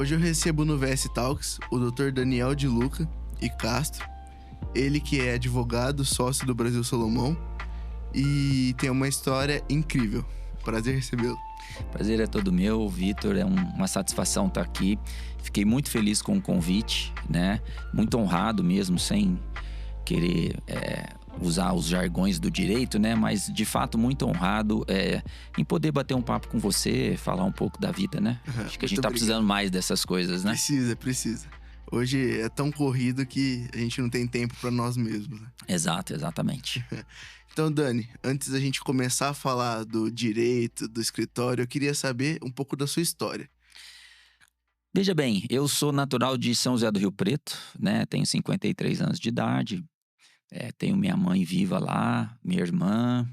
Hoje eu recebo no VS Talks o Dr. Daniel de Luca e Castro. Ele que é advogado, sócio do Brasil Solomão e tem uma história incrível. Prazer recebê-lo. Prazer é todo meu, Vitor. É uma satisfação estar aqui. Fiquei muito feliz com o convite, né? Muito honrado mesmo, sem querer usar os jargões do direito, né? Mas, de fato, muito honrado em poder bater um papo com você, falar um pouco da vida, né? Acho que a gente tá precisando mais dessas coisas, né? Precisa. Hoje é tão corrido que a gente não tem tempo para nós mesmos, né? Exatamente. Então, Dani, antes da gente começar a falar do direito, do escritório, eu queria saber um pouco da sua história. Veja bem, eu sou natural de São José do Rio Preto, né? Tenho 53 anos de idade. Tenho minha mãe viva lá, minha irmã.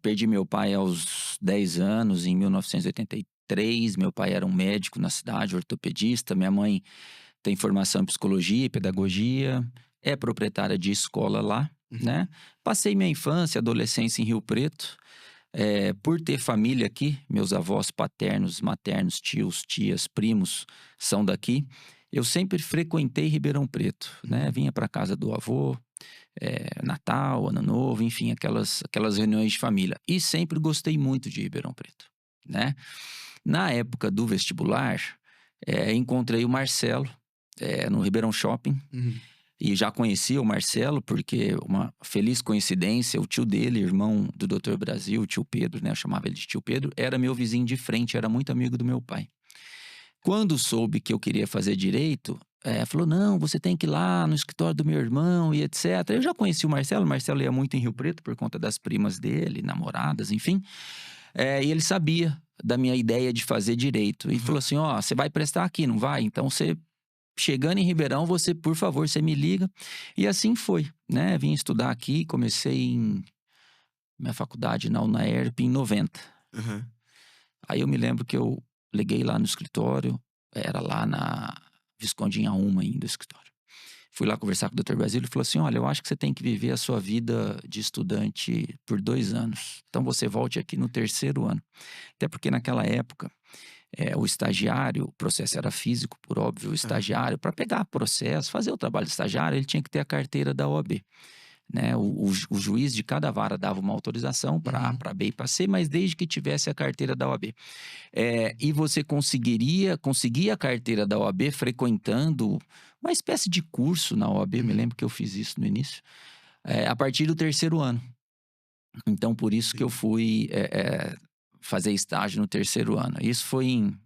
Perdi meu pai aos 10 anos, em 1983. Meu pai era um médico na cidade, ortopedista. Minha mãe tem formação em psicologia e pedagogia. É proprietária de escola lá, né? Passei minha infância, adolescência em Rio Preto. Por ter família aqui, meus avós paternos, maternos, tios, tias, primos são daqui. Eu sempre frequentei Ribeirão Preto, né? Vinha para casa do avô, Natal, Ano Novo, enfim, aquelas reuniões de família. E sempre gostei muito de Ribeirão Preto, né? Na época do vestibular, encontrei o Marcelo no Ribeirão Shopping. E já conhecia o Marcelo porque uma feliz coincidência, o tio dele, irmão do Dr. Brasil, o tio Pedro, né? Eu chamava ele de tio Pedro, era meu vizinho de frente, era muito amigo do meu pai. Quando soube que eu queria fazer direito, falou, não, você tem que ir lá no escritório do meu irmão e etc. Eu já conheci o Marcelo ia muito em Rio Preto por conta das primas dele, namoradas, enfim. E ele sabia da minha ideia de fazer direito. E falou assim, você vai prestar aqui, não vai? Então você... Chegando em Ribeirão, você, por favor, você me liga. E assim foi, né? Vim estudar aqui, comecei minha faculdade na UNAERP em 90. Aí eu me lembro que eu liguei lá no escritório, era lá na Visconde Uma ainda o escritório. Fui lá conversar com o Dr. Brasil, ele falou assim, olha, eu acho que você tem que viver a sua vida de estudante por 2 anos. Então você volte aqui no 3º ano. Até porque naquela época... o estagiário, o processo era físico, por óbvio, o estagiário, para pegar processo, fazer o trabalho de estagiário, ele tinha que ter a carteira da OAB. Né? O juiz de cada vara dava uma autorização para A, para B e para C, mas desde que tivesse a carteira da OAB. E você conseguia a carteira da OAB frequentando uma espécie de curso na OAB, me lembro que eu fiz isso no início, a partir do 3º ano. Então, por isso que eu fui... fazer estágio no 3º ano. Isso foi em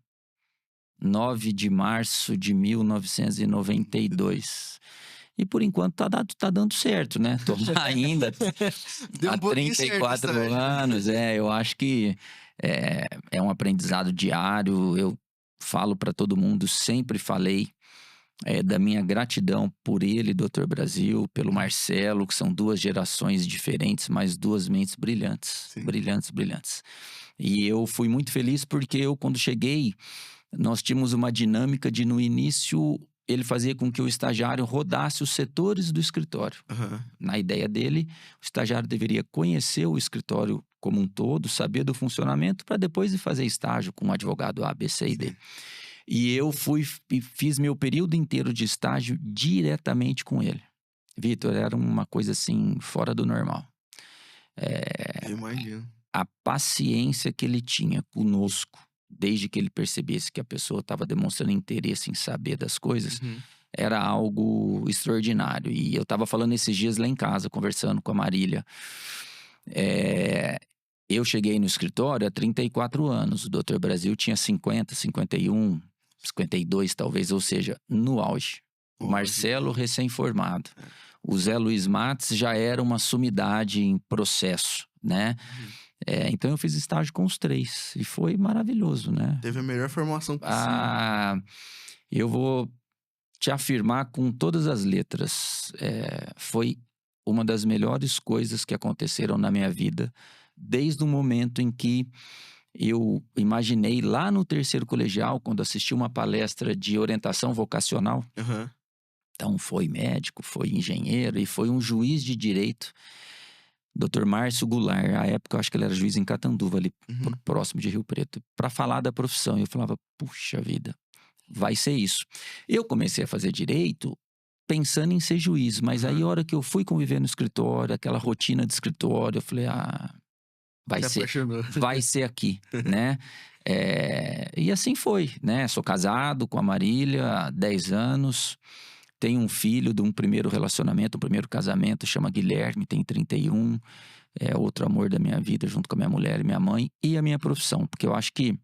9 de março de 1992. E por enquanto tá dando certo, né? Tô lá ainda há 34 anos. Eu acho que é um aprendizado diário. Eu falo para todo mundo, sempre falei da minha gratidão por ele, Dr. Brasil, pelo Marcelo, que são 2 gerações diferentes, mas 2 mentes brilhantes. Sim. Brilhantes. E eu fui muito feliz porque quando cheguei, nós tínhamos uma dinâmica de, no início, ele fazia com que o estagiário rodasse os setores do escritório. Na ideia dele, o estagiário deveria conhecer o escritório como um todo, saber do funcionamento, para depois ir fazer estágio com um advogado A, B, C e D. E eu fiz meu período inteiro de estágio diretamente com ele. Vitor, era uma coisa assim, fora do normal. Eu imagino. A paciência que ele tinha conosco, desde que ele percebesse que a pessoa estava demonstrando interesse em saber das coisas, era algo extraordinário. E eu estava falando esses dias lá em casa, conversando com a Marília. Eu cheguei no escritório há 34 anos. O Dr. Brasil tinha 50, 51, 52 talvez, ou seja, no auge. O Marcelo recém-formado. O Zé Luiz Matos já era uma sumidade em processo, né? Então eu fiz estágio com os 3 e foi maravilhoso, né? Teve a melhor formação possível. Eu vou te afirmar com todas as letras. Foi uma das melhores coisas que aconteceram na minha vida, desde o momento em que eu imaginei lá no 3º colegial, quando assisti uma palestra de orientação vocacional. Então foi médico, foi engenheiro e foi um juiz de direito, Dr. Márcio Goulart. À época eu acho que ele era juiz em Catanduva, ali próximo de Rio Preto, para falar da profissão. E eu falava, puxa vida, vai ser isso. Eu comecei a fazer direito pensando em ser juiz, mas aí a hora que eu fui conviver no escritório, aquela rotina de escritório, eu falei, vai Se ser, apaixonou. vai ser aqui, né? E assim foi, né? Sou casado com a Marília há 10 anos, tenho um filho de um primeiro relacionamento, um primeiro casamento, chama Guilherme, tem 31, é outro amor da minha vida, junto com a minha mulher e minha mãe, e a minha profissão, porque eu acho que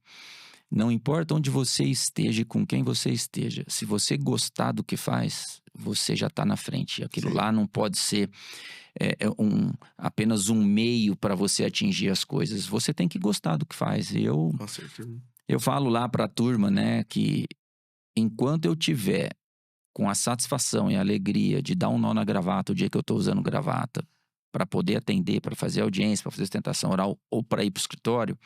não importa onde você esteja e com quem você esteja, se você gostar do que faz, você já está na frente. Aquilo Sim, lá não pode ser apenas um meio para você atingir as coisas. Você tem que gostar do que faz. com certeza. Eu falo lá para a turma, né, que enquanto eu tiver com a satisfação e a alegria de dar um nó na gravata o dia que eu estou usando gravata, para poder atender, para fazer audiência, para fazer sustentação oral ou para ir para o escritório,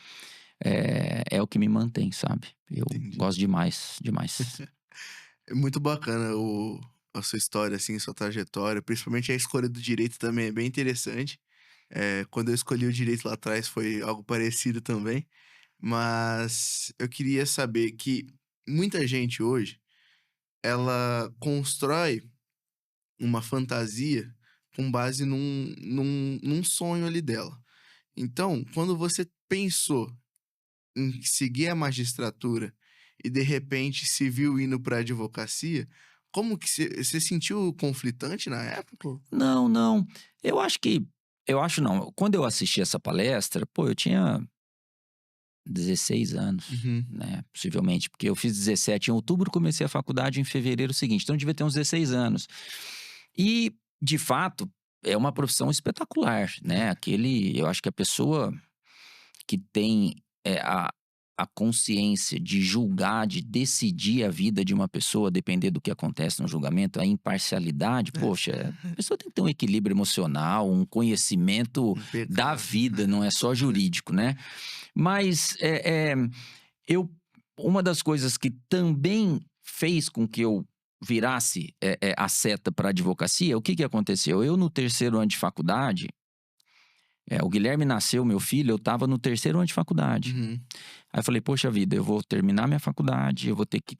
é o que me mantém, sabe? Eu Entendi. gosto demais, demais. É muito bacana a sua história, assim, sua trajetória, principalmente a escolha do direito também é bem interessante. Quando eu escolhi o direito lá atrás foi algo parecido também, mas eu queria saber que muita gente hoje, ela constrói uma fantasia com base num sonho ali dela. Então, quando você pensou em seguir a magistratura e de repente se viu indo pra advocacia, como que você sentiu conflitante na época? Não, não. Eu acho que. Eu acho não. Quando eu assisti essa palestra, pô, eu tinha 16 anos, Uhum, né? Possivelmente, porque eu fiz 17 em outubro, comecei a faculdade em fevereiro seguinte. Então eu devia ter uns 16 anos. E, de fato, é uma profissão espetacular, né? Eu acho que a pessoa que tem a consciência de julgar, de decidir a vida de uma pessoa, depender do que acontece no julgamento, a imparcialidade, é, poxa, a pessoa tem que ter um equilíbrio emocional, um conhecimento da impecável. vida, não é só jurídico, né? Mas eu, uma das coisas que também fez com que eu virasse a seta para a advocacia, o que aconteceu? Eu, no terceiro ano de faculdade, o Guilherme nasceu, meu filho, eu estava no terceiro ano de faculdade. Uhum, Aí eu falei, poxa vida, eu vou terminar minha faculdade, eu vou ter que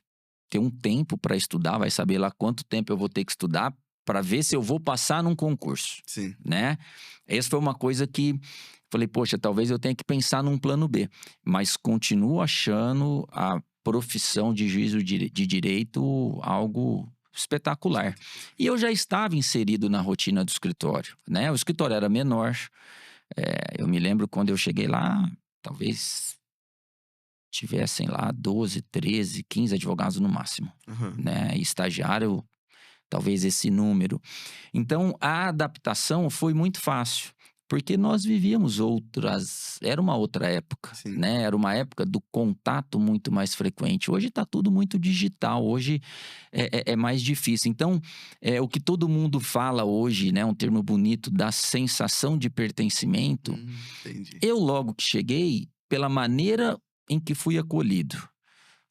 ter um tempo para estudar, vai saber lá quanto tempo eu vou ter que estudar para ver se eu vou passar num concurso, sim. né? Essa foi uma coisa que falei, poxa, talvez eu tenha que pensar num plano B, mas continuo achando a profissão de juízo de direito algo espetacular. E eu já estava inserido na rotina do escritório, né? O escritório era menor, eu me lembro quando eu cheguei lá, talvez tivessem lá 12, 13, 15 advogados no máximo, Aham. né? E estagiário, talvez esse número. Então, a adaptação foi muito fácil, porque nós vivíamos era uma outra época, Sim. né? Era uma época do contato muito mais frequente. Hoje está tudo muito digital, hoje é mais difícil. Então, o que todo mundo fala hoje, né? Um termo bonito, da sensação de pertencimento. Entendi. Eu, logo que cheguei, pela maneira em que fui acolhido,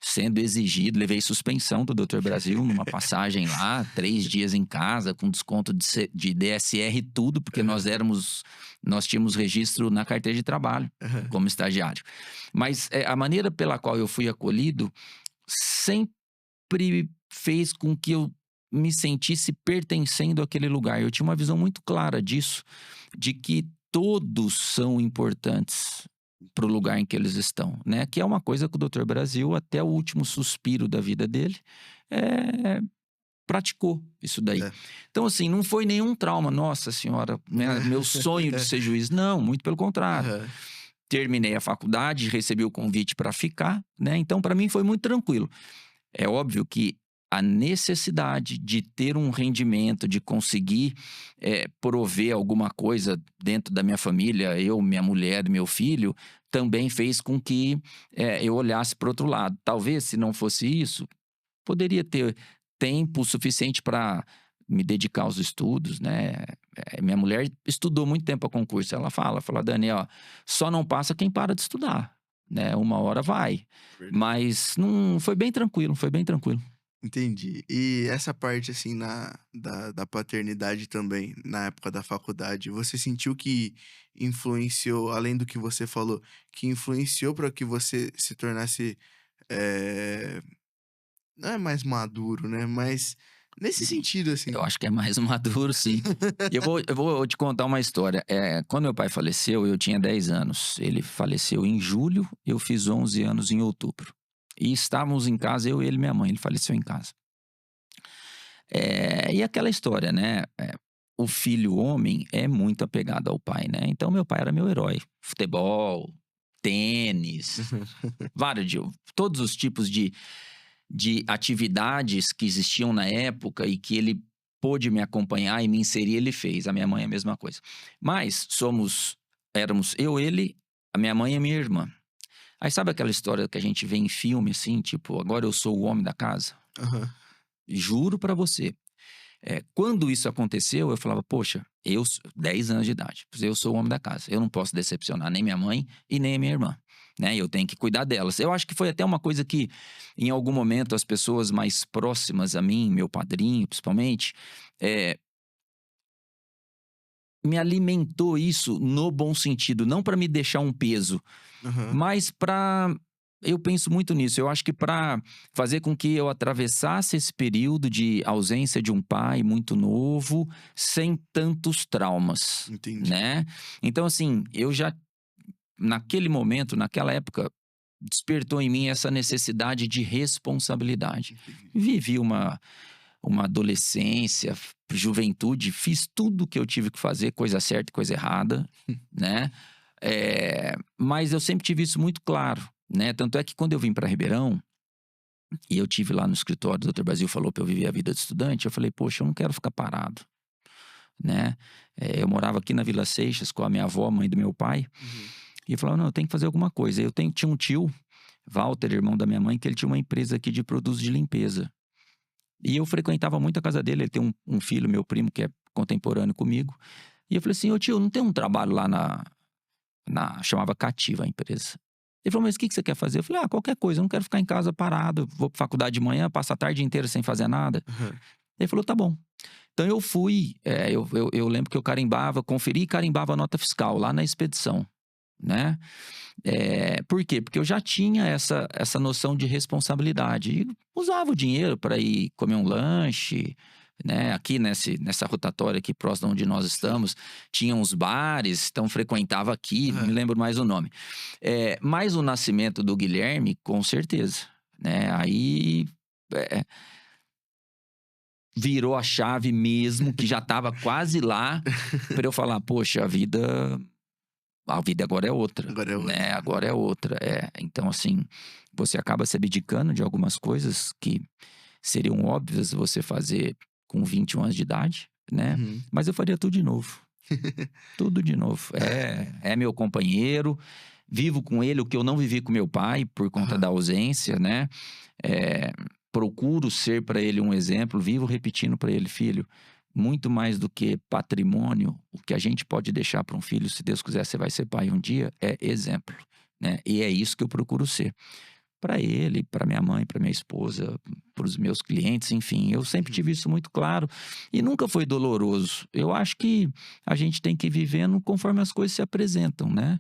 sendo exigido, levei suspensão do Doutor Brasil numa passagem lá, 3 dias em casa, com desconto de DSR e tudo, porque Aham, nós tínhamos registro na carteira de trabalho aham. como estagiário. Mas a maneira pela qual eu fui acolhido sempre fez com que eu me sentisse pertencendo àquele lugar. Eu tinha uma visão muito clara disso, de que todos são importantes para o lugar em que eles estão, né? Que é uma coisa que o Doutor Brasil, até o último suspiro da vida dele, praticou isso daí. É. Então, assim, não foi nenhum trauma. Nossa Senhora, meu sonho de ser juiz. Não, muito pelo contrário. Aham. Terminei a faculdade, recebi o convite para ficar, né? Então, para mim foi muito tranquilo. É óbvio que a necessidade de ter um rendimento, de conseguir prover alguma coisa dentro da minha família, eu, minha mulher, meu filho, também fez com que eu olhasse para outro lado. Talvez, se não fosse isso, poderia ter tempo suficiente para me dedicar aos estudos, né? Minha mulher estudou muito tempo a concurso. Ela fala, Dani, ó, só não passa quem para de estudar, né? Uma hora vai. Verdade. Mas não foi bem tranquilo, foi bem tranquilo. Entendi. E essa parte, assim, da paternidade também, na época da faculdade, você sentiu que influenciou, além do que você falou, que influenciou para que você se tornasse, eh, não é mais maduro, né? Mas nesse sentido, assim. Eu acho que é mais maduro, sim. E eu vou te contar uma história. Quando meu pai faleceu, eu tinha 10 anos. Ele faleceu em julho, eu fiz 11 anos em outubro. E estávamos em casa, eu, ele e minha mãe. Ele faleceu em casa. E aquela história, né? O filho homem é muito apegado ao pai, né? Então, meu pai era meu herói. Futebol, tênis, vários, todos os tipos de atividades que existiam na época e que ele pôde me acompanhar e me inserir, ele fez. A minha mãe é a mesma coisa. Mas éramos eu, ele, a minha mãe e a minha irmã. Aí sabe aquela história que a gente vê em filme, assim, tipo, agora eu sou o homem da casa? Aham. Juro pra você. Quando isso aconteceu, eu falava, poxa, 10 anos de idade, eu sou o homem da casa, eu não posso decepcionar nem minha mãe e nem a minha irmã, né? Eu tenho que cuidar delas. Eu acho que foi até uma coisa que, em algum momento, as pessoas mais próximas a mim, meu padrinho principalmente, eh, me alimentou isso no bom sentido, não para me deixar um peso, Aham. mas para eu penso muito nisso. Eu acho que para fazer com que eu atravessasse esse período de ausência de um pai muito novo, sem tantos traumas, Entendi. né. Então, assim, eu já naquele momento, naquela época, despertou em mim essa necessidade de responsabilidade. Entendi. Vivi uma adolescência, juventude, fiz tudo o que eu tive que fazer, coisa certa e coisa errada, né. Mas eu sempre tive isso muito claro, né. Tanto é que quando eu vim para Ribeirão, e eu tive lá no escritório, o Doutor Brasil falou para eu viver a vida de estudante, eu falei: "Poxa, eu não quero ficar parado", né. Eu morava aqui na Vila Seixas com a minha avó, mãe do meu pai, Uhum. e eu falava: "Não, eu tenho que fazer alguma coisa". Tinha um tio, Walter, irmão da minha mãe, que ele tinha uma empresa aqui de produtos de limpeza. E eu frequentava muito a casa dele, ele tem um filho, meu primo, que é contemporâneo comigo. E eu falei assim: "Ô tio, não tem um trabalho lá chamava Cativa a empresa". Ele falou: "Mas o que você quer fazer?" Eu falei: "Ah, qualquer coisa, eu não quero ficar em casa parado, vou pra faculdade de manhã, passo a tarde inteira sem fazer nada". Aham. Ele falou: "Tá bom". Então eu fui, eu lembro que eu conferi e carimbava a nota fiscal lá na expedição, né. Por quê? Porque eu já tinha essa noção de responsabilidade e usava o dinheiro para ir comer um lanche, né, aqui nessa rotatória aqui próximo de onde nós Sim. estamos, tinha uns bares, então frequentava aqui, não me Aham. lembro mais o nome. Mas o nascimento do Guilherme, com certeza, né, aí, eh, virou a chave mesmo, que já estava quase lá, para eu falar: "Poxa, a vida agora é outra, Agora é outra. né, agora é outra". Então assim, você acaba se abdicando de algumas coisas que seriam óbvias você fazer com 21 anos de idade, né, Uhum. mas eu faria tudo de novo, tudo de novo. É. É meu companheiro, vivo com ele o que eu não vivi com meu pai por conta da Aham. ausência, né, eh, procuro ser para ele um exemplo, vivo repetindo para ele: "Filho, muito mais do que patrimônio, o que a gente pode deixar para um filho, se Deus quiser você vai ser pai um dia, é exemplo", né, e é isso que eu procuro ser. Para ele, para minha mãe, para minha esposa, para os meus clientes, enfim, eu sempre Uhum. tive isso muito claro e nunca foi doloroso. Eu acho que a gente tem que ir vivendo conforme as coisas se apresentam, né.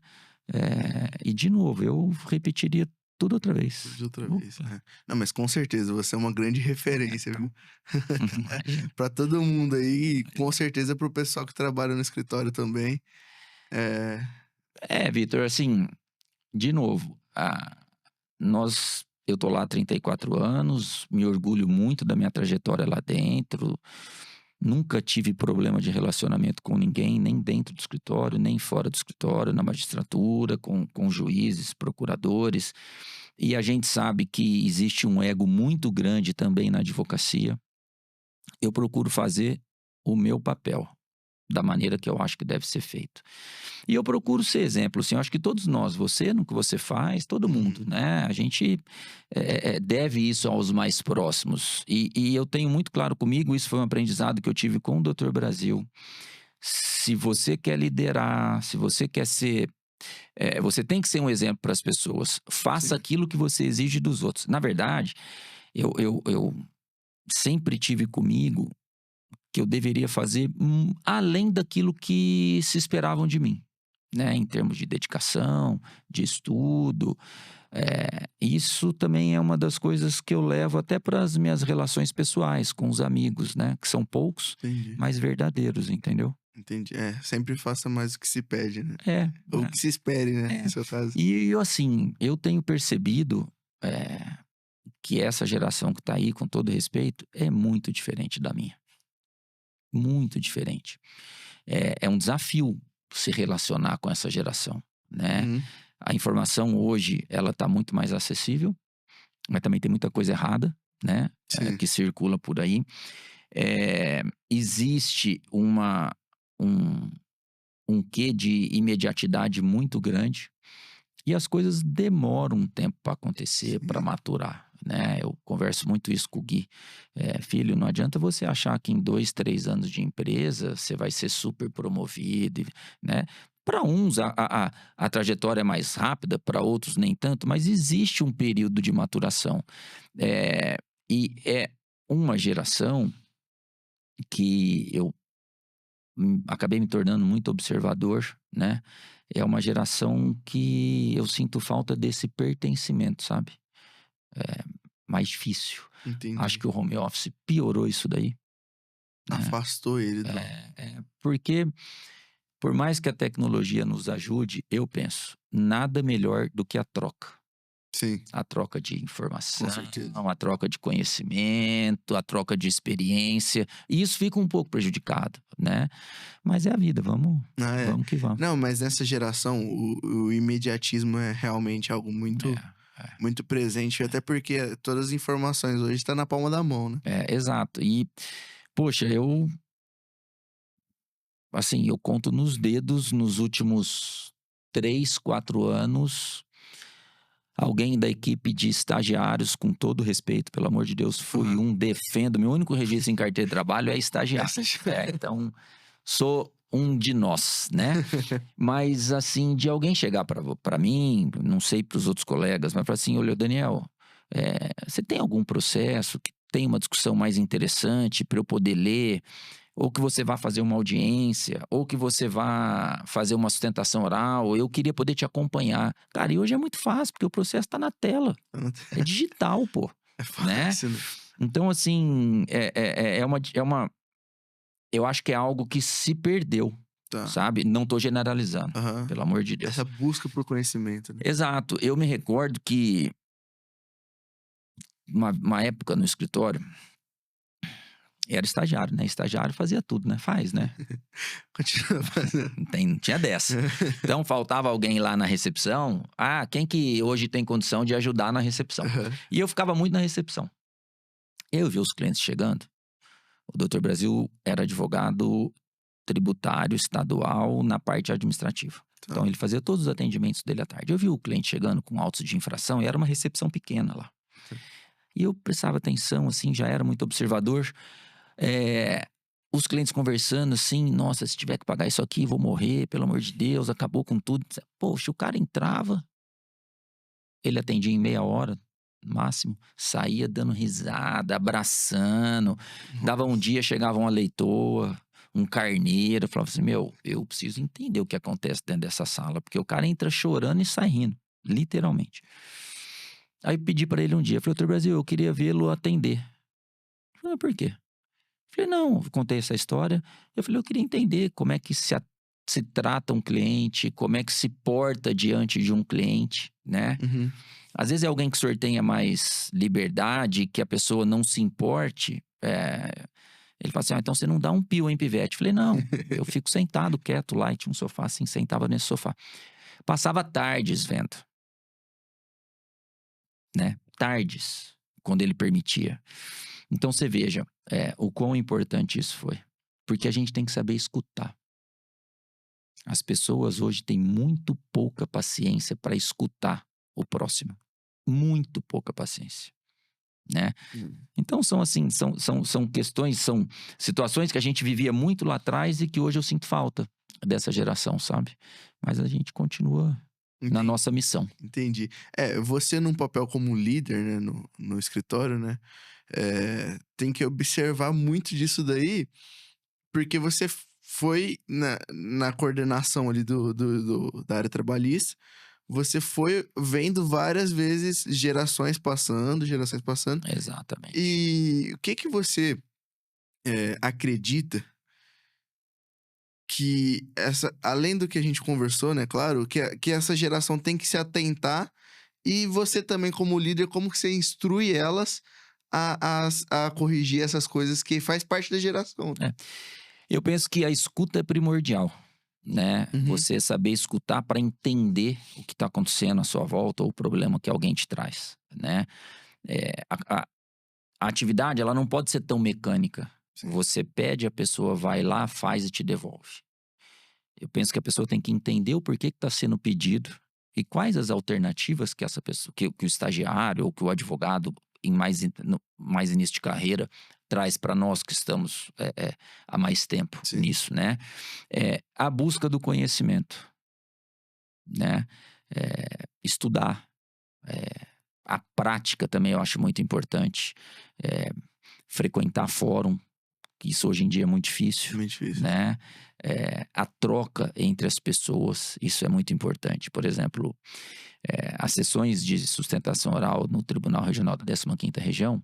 E de novo, eu repetiria tudo outra Tudo vez. de outra vez. Opa, É. Não, mas com certeza você é uma grande referência, então, viu? imagina. Pra todo mundo aí, e com certeza pro pessoal que trabalha no escritório também. É. Vitor, assim, de novo, eu tô lá há 34 anos, me orgulho muito da minha trajetória lá dentro. Nunca tive problema de relacionamento com ninguém, nem dentro do escritório, nem fora do escritório, na magistratura, com juízes, procuradores. E a gente sabe que existe um ego muito grande também na advocacia. Eu procuro fazer o meu papel, da maneira que eu acho que deve ser feito. E eu procuro ser exemplo, assim, eu acho que todos nós, você no que você faz, todo mundo, Uhum. né, a gente, deve isso aos mais próximos. E eu tenho muito claro comigo, isso foi um aprendizado que eu tive com o Doutor Brasil. Se você quer liderar, se você quer ser, você tem que ser um exemplo para as pessoas. Faça Sim. aquilo que você exige dos outros. Na verdade, eu sempre tive comigo que eu deveria fazer, além daquilo que se esperavam de mim, né, em termos de dedicação, de estudo. Isso também é uma das coisas que eu levo até para as minhas relações pessoais com os amigos, né? Que são poucos, Entendi, mas verdadeiros, entendeu? entendi. É, sempre faça mais o que se pede, né? É, Ou o que se espere, né, é. no seu caso. E assim, eu tenho percebido que essa geração que tá aí, com todo respeito, é muito diferente da minha. Muito diferente. É um desafio se relacionar com essa geração, né? Uhum, A informação hoje, ela tá muito mais acessível, mas também tem muita coisa errada, né? sim, Que circula por aí. Existe um, um quê de imediatidade muito grande. E as coisas demoram um tempo para acontecer, para sim. maturar, né? Eu converso muito isso com o Gui. Filho, não adianta você achar que em 2, 3 anos de empresa você vai ser super promovido, né? Para uns a trajetória é mais rápida, para outros nem tanto, mas existe um período de maturação. Eh, e é uma geração que eu acabei me tornando muito observador, né? É uma geração que eu sinto falta desse pertencimento, sabe? É mais difícil. Acho Entendi. que o home office piorou isso daí, né? Afastou ele do Porque por mais que a tecnologia nos ajude, eu penso, nada melhor do que a troca. sim, A troca de com informação, certeza. a troca de conhecimento, a troca de experiência. E isso fica um pouco prejudicado, né? Mas é a vida, vamos, Ah, é. vamos que vamos. Não, mas nessa geração o imediatismo é realmente algo muito É. muito presente, até porque todas as informações hoje estão na palma da mão, né. Exato. E, poxa, assim, eu conto nos dedos, nos últimos 3, 4 anos, alguém da equipe de estagiários, com todo respeito, pelo amor de Deus, fui Aham. defendo. Meu único registro em carteira de trabalho é estagiário. Essa já Então, sou um de nós, né? Mas, assim, de alguém chegar para mim, não sei para os outros colegas, mas falar assim: olha, Daniel, você tem algum processo que tem uma discussão mais interessante para eu poder ler? Ou que você vá fazer uma audiência, ou que você vá fazer uma sustentação oral, eu queria poder te acompanhar. Cara, e hoje é muito fácil, porque o processo está na tela, é digital, pô, é né? fácil, né. Então, assim, eu acho que é algo que se perdeu, Tá. sabe? Não tô generalizando, Aham. pelo amor de Essa Deus. busca por conhecimento, né. Exato, eu me recordo que uma época no escritório, era estagiário, né? Estagiário fazia tudo, né? Faz, né? Continua fazendo. Não tinha dessa. Então faltava alguém lá na recepção. Ah, quem que hoje tem condição de ajudar na recepção? Aham. E eu ficava muito na recepção. Eu vi os clientes chegando. O Doutor Brasil era advogado tributário estadual na parte administrativa. Então Tá. ele fazia todos os atendimentos dele à tarde. Eu vi o cliente chegando com autos de infração e era uma recepção pequena lá. E eu prestava atenção, assim, já era muito observador. Eh, os clientes conversando assim: "Nossa, se tiver que pagar isso aqui, vou morrer, pelo amor de Deus, acabou com tudo". Poxa, o cara entrava, ele atendia em meia hora, no máximo, saía dando risada, abraçando. Dava um Nossa. dia, chegava uma leitoa, um carneiro, eu falava assim: "Meu, eu preciso entender o que acontece dentro dessa sala", porque o cara entra chorando e sai rindo, literalmente. Aí eu pedi pra ele um dia, falei: "Doutor Brasil, eu queria vê-lo atender". Ele falou: "Por quê?" Falei: "Não", contei essa história. Eu falei: "Eu queria entender como é que se trata um cliente, como é que se porta diante de um cliente, né. Uhum. Às vezes é alguém que o senhor tenha mais liberdade, que a pessoa não se importe". Ele fala assim: "Ah, então você não dá um pio, hein, pivete?" Eu falei: "Não, eu fico sentado quieto lá", e tinha um sofá assim, sentava nesse sofá. Passava tardes vendo, né, tardes, quando ele permitia. Então você veja, o quão importante isso foi. Porque a gente tem que saber escutar. As pessoas hoje têm muito pouca paciência para escutar o próximo. Muito pouca paciência, né? Hum. Então são assim, são questões, são situações que a gente vivia muito lá atrás e que hoje eu sinto falta dessa geração, sabe? Mas a gente continua na Entendi, nossa missão. entendi. É, você num papel como líder, né, no escritório, né, tem que observar muito disso daí, porque você foi na coordenação ali da área trabalhista, você foi vendo várias vezes gerações passando, gerações passando. Exatamente. E o que que você acredita que além do que a gente conversou, né, claro, que essa geração tem que se atentar e você também como líder, como que você instrui elas a corrigir essas coisas que faz parte da geração, né? É. Eu penso que a escuta é primordial, né? Uhum, Você saber escutar para entender o que está acontecendo à sua volta ou o problema que alguém te traz, né? A atividade, ela não pode ser tão mecânica. sim. Você pede, a pessoa vai lá, faz e te devolve. Eu penso que a pessoa tem que entender o porquê que está sendo pedido e quais as alternativas que essa pessoa, que o estagiário ou que o advogado em mais início de carreira traz para nós que estamos há mais tempo Sim. nisso, né? A busca do conhecimento, né? Estudar. A prática também eu acho muito importante. É, frequentar fórum, que isso hoje em dia é muito difícil, Muito difícil. né? A troca entre as pessoas, isso é muito importante. Por exemplo, as sessões de sustentação oral no Tribunal Regional da 15ª Região,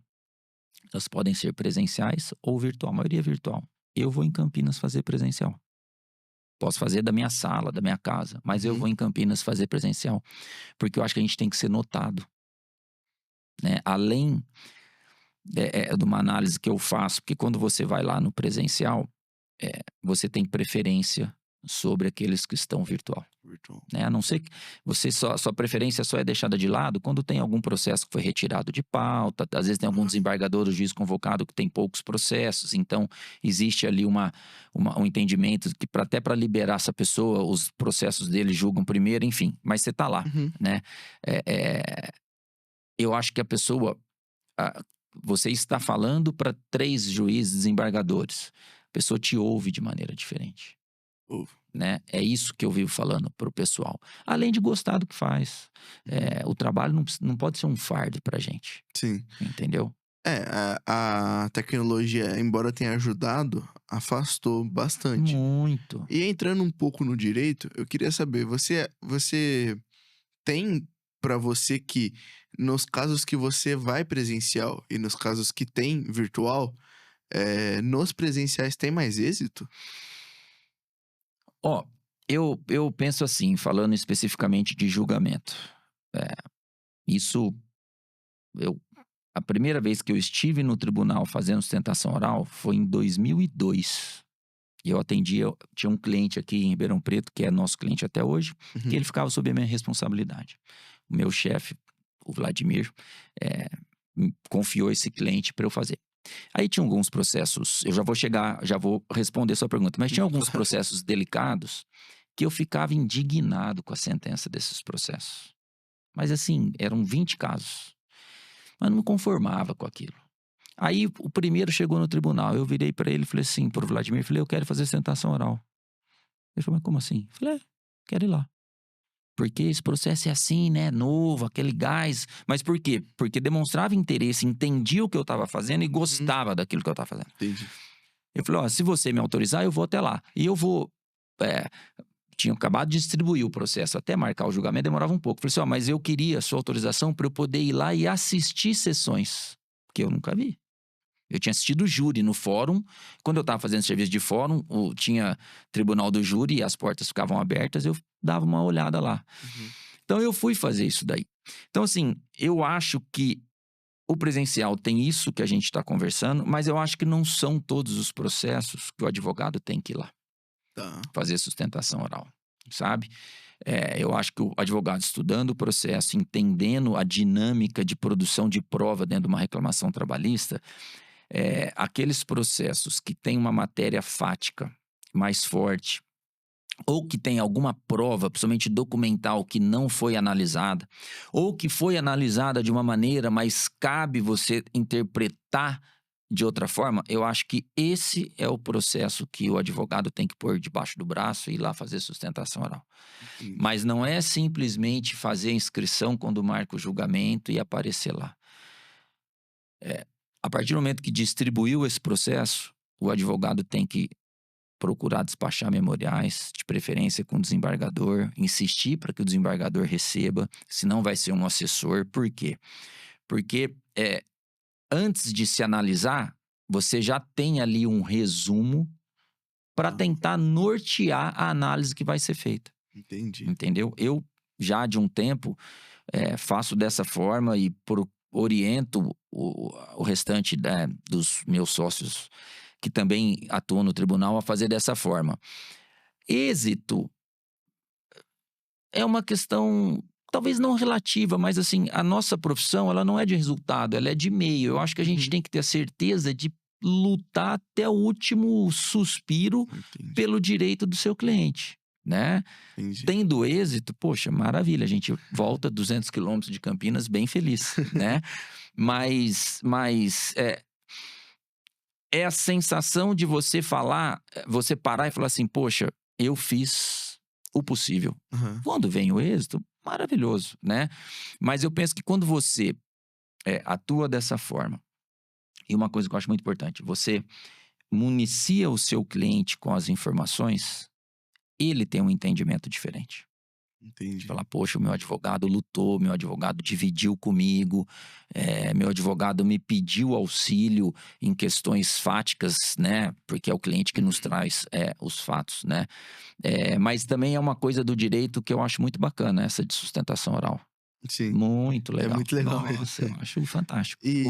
elas podem ser presenciais ou virtual, a maioria é virtual. Eu vou em Campinas fazer presencial. Posso fazer da minha sala, da minha casa, mas eu Uhum. vou em Campinas fazer presencial, porque eu acho que a gente tem que ser notado, né? Além de uma análise que eu faço, porque quando você vai lá no presencial, você tem preferência sobre aqueles que estão virtual, Virtual. né? A não ser que sua preferência só é deixada de lado quando tem algum processo que foi retirado de pauta, às vezes tem algum Aham. desembargador ou juiz convocado que tem poucos processos, então existe ali um entendimento que até para liberar essa pessoa, os processos dele julgam primeiro, enfim, mas você está lá, Uhum. né? É, é, eu acho que a pessoa, ah, você está falando para 3 juízes desembargadores, a pessoa te ouve de maneira diferente, Ovo. né? É isso que eu vivo falando pro pessoal. Além de gostar do que faz. Uhum. O trabalho não pode ser um fardo pra gente, Sim. entendeu? É, a tecnologia, embora tenha ajudado, afastou bastante. Muito. E entrando um pouco no direito, eu queria saber, você tem pra você que nos casos que você vai presencial e nos casos que tem virtual, nos presenciais tem mais êxito? Ó, eu penso assim, falando especificamente de julgamento. Eh, isso eu a primeira vez que eu estive no tribunal fazendo sustentação oral foi em 2002. E eu atendia, tinha um cliente aqui em Ribeirão Preto, que é nosso cliente até hoje, que Uhum. ele ficava sob a minha responsabilidade. O meu chefe, o Vladimir, me confiou esse cliente para eu fazer. Aí tinha alguns processos, eu já vou responder sua pergunta, mas tinha alguns Claro. processos delicados que eu ficava indignado com a sentença desses processos. Mas assim, eram 20 casos, mas não me conformava com aquilo. Aí o primeiro chegou no tribunal, eu virei para ele e falei assim, pro Vladimir, falei, eu quero fazer sustentação oral. Ele falou, mas como assim? Eu falei, quero ir lá. Porque esse processo é assim, né? Novo, aquele gás. Mas por quê? Porque demonstrava interesse, entendia o que eu estava fazendo e Uhum. gostava daquilo que eu estava fazendo. Entendi. Eu falei, ó, se você me autorizar, eu vou até lá. E eu vou. é, Tinha acabado de distribuir o processo, até marcar o julgamento demorava um pouco. Eu falei assim, ó, mas eu queria a sua autorização para eu poder ir lá e assistir sessões. Que eu nunca vi. Eu tinha assistido o júri no fórum. Quando eu estava fazendo serviço de fórum, tinha tribunal do júri e as portas ficavam abertas, eu dava uma olhada lá. Uhum. Então eu fui fazer isso daí. Então, assim, eu acho que o presencial tem isso que a gente está conversando, mas eu acho que não são todos os processos que o advogado tem que ir lá Tá. fazer sustentação oral, sabe? Eu acho que o advogado estudando o processo, entendendo a dinâmica de produção de prova dentro de uma reclamação trabalhista, aqueles processos que têm uma matéria fática mais forte, ou que tem alguma prova, principalmente documental, que não foi analisada, ou que foi analisada de uma maneira, mas cabe você interpretar de outra forma, eu acho que esse é o processo que o advogado tem que pôr debaixo do braço e ir lá fazer sustentação oral. Entendi. Mas não é simplesmente fazer a inscrição quando marca o julgamento e aparecer lá. A partir do momento que distribuiu esse processo, o advogado tem que procurar despachar memoriais, de preferência com o desembargador, insistir para que o desembargador receba, senão vai ser um assessor. Por quê? Porque antes de se analisar, você já tem ali um resumo para tentar nortear a análise que vai ser feita. Entendi. Entendeu? Eu já de um tempo faço dessa forma e oriento o restante dos meus sócios que também atuam no tribunal a fazer dessa forma. Êxito é uma questão talvez não relativa, mas assim, a nossa profissão ela não é de resultado, ela é de meio. Eu acho que a gente tem que ter a certeza de lutar até o último suspiro Entendi. pelo direito do seu cliente, né? Entendi. Tendo êxito, poxa, maravilha, a gente volta 200 quilômetros de Campinas bem feliz, né? Mas é a sensação de você parar e falar assim, poxa, eu fiz o possível. Aham. Quando vem o êxito, maravilhoso, né? Mas eu penso que quando você atua dessa forma, e uma coisa que eu acho muito importante, você municia o seu cliente com as informações, ele tem um entendimento diferente. Entendi. Falar, poxa, o meu advogado lutou, meu advogado dividiu comigo, meu advogado me pediu auxílio em questões fáticas, né? Porque é o cliente que nos traz os fatos, né? Mas também é uma coisa do direito que eu acho muito bacana, essa de sustentação oral. Sim. Muito É legal. muito legal mesmo. Nossa, eu acho fantástico. E...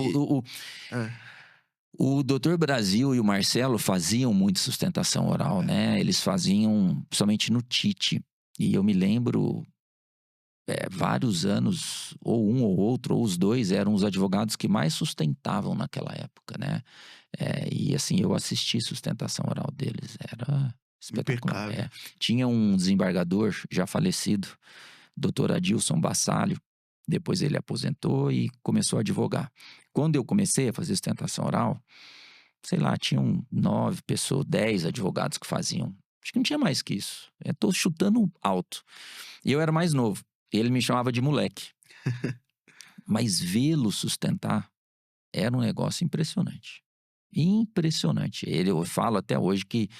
O Doutor Brasil e o Marcelo faziam muito sustentação oral, né? Eles faziam somente no TIT. E eu me lembro, vários anos, ou um ou outro, ou os dois, eram os advogados que mais sustentavam naquela época, né? E assim, eu assisti sustentação oral deles, era espetacular. Impecável. Tinha um desembargador já falecido, Dr. Adilson Bassalho, depois ele aposentou e começou a advogar. Quando eu comecei a fazer sustentação oral, sei lá, tinham 9 pessoas, 10 advogados que faziam. Acho que não tinha mais que isso. Tô chutando alto. E eu era mais novo. Ele me chamava de moleque. Mas vê-lo sustentar era um negócio impressionante. Impressionante. Eu falo até hoje que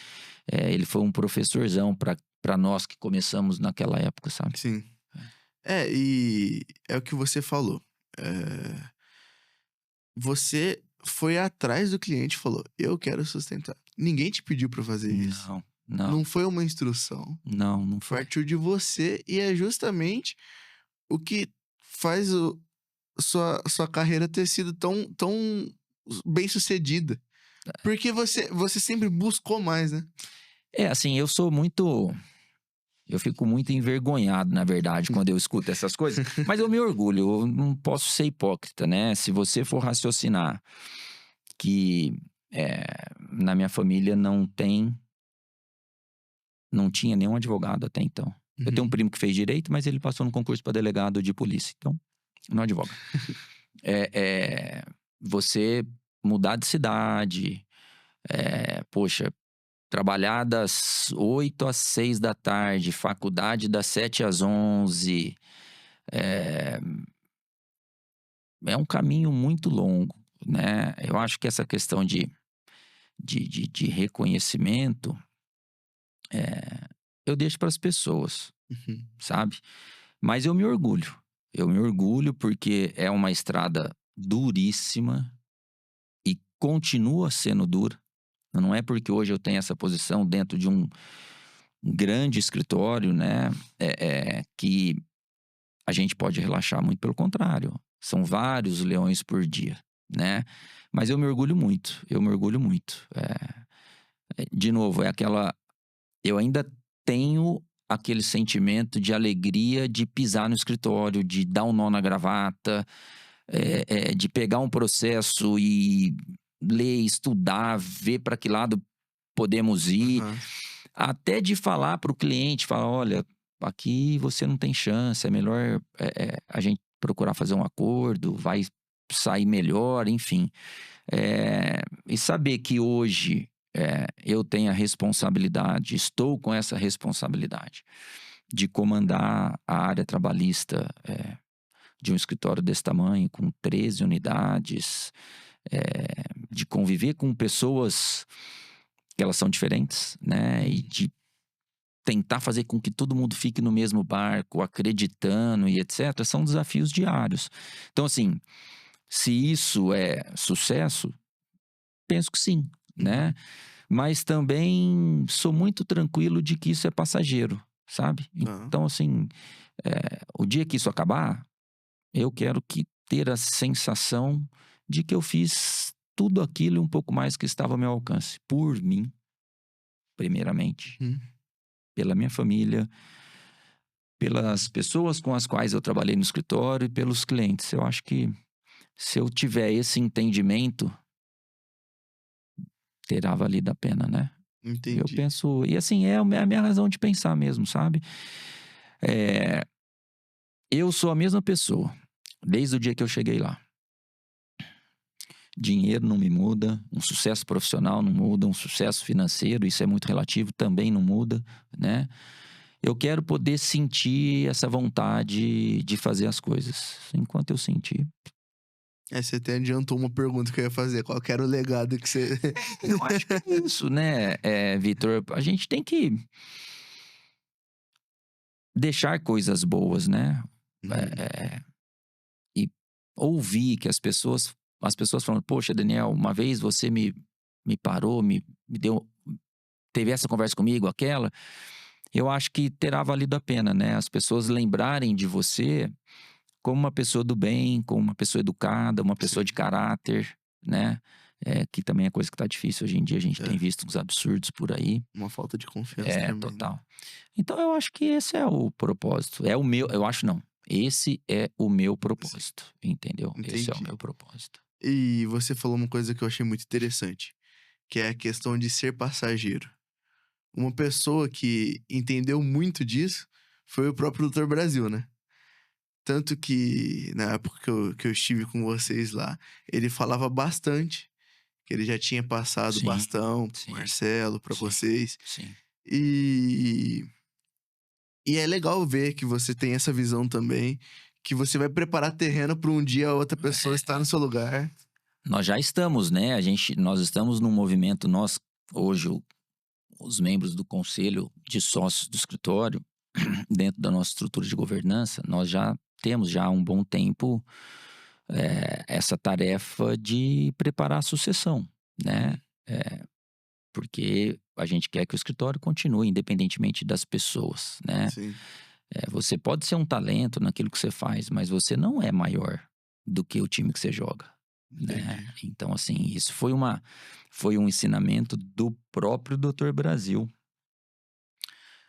ele foi um professorzão para nós que começamos naquela época, sabe? Sim. E é o que você falou. Você foi atrás do cliente e falou, eu quero sustentar. Ninguém te pediu pra fazer isso. Não foi uma instrução. Não foi. Partiu de você e é justamente o que faz sua carreira ter sido tão bem sucedida. Porque você sempre buscou mais, né? Assim, eu fico muito envergonhado, na verdade, quando eu escuto essas coisas. Mas eu me orgulho, eu não posso ser hipócrita, né? Se você for raciocinar que na minha família não tinha nenhum advogado até então. Eu tenho um primo que fez direito, mas ele passou no concurso para delegado de polícia. Então, não advoga. Você mudar de cidade, poxa, trabalhar das 8 às 6 da tarde, faculdade das 7 às 11. É um caminho muito longo, né? Eu acho que essa questão de reconhecimento, eu deixo para as pessoas, sabe? Mas eu me orgulho. Eu me orgulho porque é uma estrada duríssima e continua sendo dura. Não é porque hoje eu tenho essa posição dentro de um grande escritório, né? Que a gente pode relaxar, muito pelo contrário. São vários leões por dia, né? Mas eu me orgulho muito, de novo, eu ainda tenho aquele sentimento de alegria de pisar no escritório, de dar um nó na gravata, de pegar um processo e ler, estudar, ver para que lado podemos ir, até de falar para o cliente, falar, olha, aqui você não tem chance, é melhor a gente procurar fazer um acordo, vai sair melhor, enfim. E saber que hoje eu tenho a responsabilidade, estou com essa responsabilidade de comandar a área trabalhista de um escritório desse tamanho, com 13 unidades, de conviver com pessoas que elas são diferentes, né? E de tentar fazer com que todo mundo fique no mesmo barco, acreditando e etc., são desafios diários. Então, assim, se isso é sucesso, penso que sim, né? Uhum. Mas também sou muito tranquilo de que isso é passageiro, sabe? Aham. Então, assim, o dia que isso acabar, eu quero que ter a sensação de que eu fiz tudo aquilo e um pouco mais que estava ao meu alcance. Por mim, primeiramente. Uhum. Pela minha família, pelas pessoas com as quais eu trabalhei no escritório e pelos clientes. Eu acho que se eu tiver esse entendimento, terá valido a pena, né? Eu Entendi. penso, e assim, é a minha razão de pensar mesmo, sabe? É, eu sou a mesma pessoa, desde o dia que eu cheguei lá. Dinheiro não me muda, um sucesso profissional não muda, um sucesso financeiro, isso é muito relativo, também não muda, né? Eu quero poder sentir essa vontade de fazer as coisas. Enquanto eu sentir. Você até adiantou uma pergunta que eu ia fazer. Qual que era o legado que você. Eu acho que é isso, né, Vitor? A gente tem que deixar coisas boas, né? Uhum. Eh, e ouvir que as pessoas falando: "Poxa, Daniel, uma vez você me parou, me deu teve essa conversa comigo, aquela". Eu acho que terá valido a pena, né? As pessoas lembrarem de você como uma pessoa do bem, como uma pessoa educada, uma pessoa de Sim. caráter, né? Que também é coisa que tá difícil hoje em dia, a gente tem É. visto uns absurdos por aí. Uma falta de confiança É, tremenda. total. Então eu acho que esse é o propósito. É o meu, eu acho não. Esse é o meu Sim, propósito, entendeu? Esse é o entendi. meu propósito. E você falou uma coisa que eu achei muito interessante, que é a questão de ser passageiro. Uma pessoa que entendeu muito disso foi o próprio Doutor Brasil, né? Tanto que na época que eu estive com vocês lá, ele falava bastante que ele já tinha passado o Sim, bastão pro sim, Marcelo, pra sim, vocês. sim. E, e é legal ver que você tem essa visão também, que você vai preparar terreno para um dia a outra pessoa estar no seu lugar. Nós já estamos, né? Nós estamos num movimento, nós hoje os membros do conselho de sócios do escritório, dentro da nossa estrutura de governança, nós já temos já há um bom tempo essa tarefa de preparar a sucessão, né? Uhum. Eh, Porque a gente quer que o escritório continue, independentemente das pessoas, né? Sim, Você pode ser um talento naquilo que você faz, mas você não é maior do que o time que você joga, né? entendi. Então, assim, isso foi um ensinamento do próprio Doutor Brasil,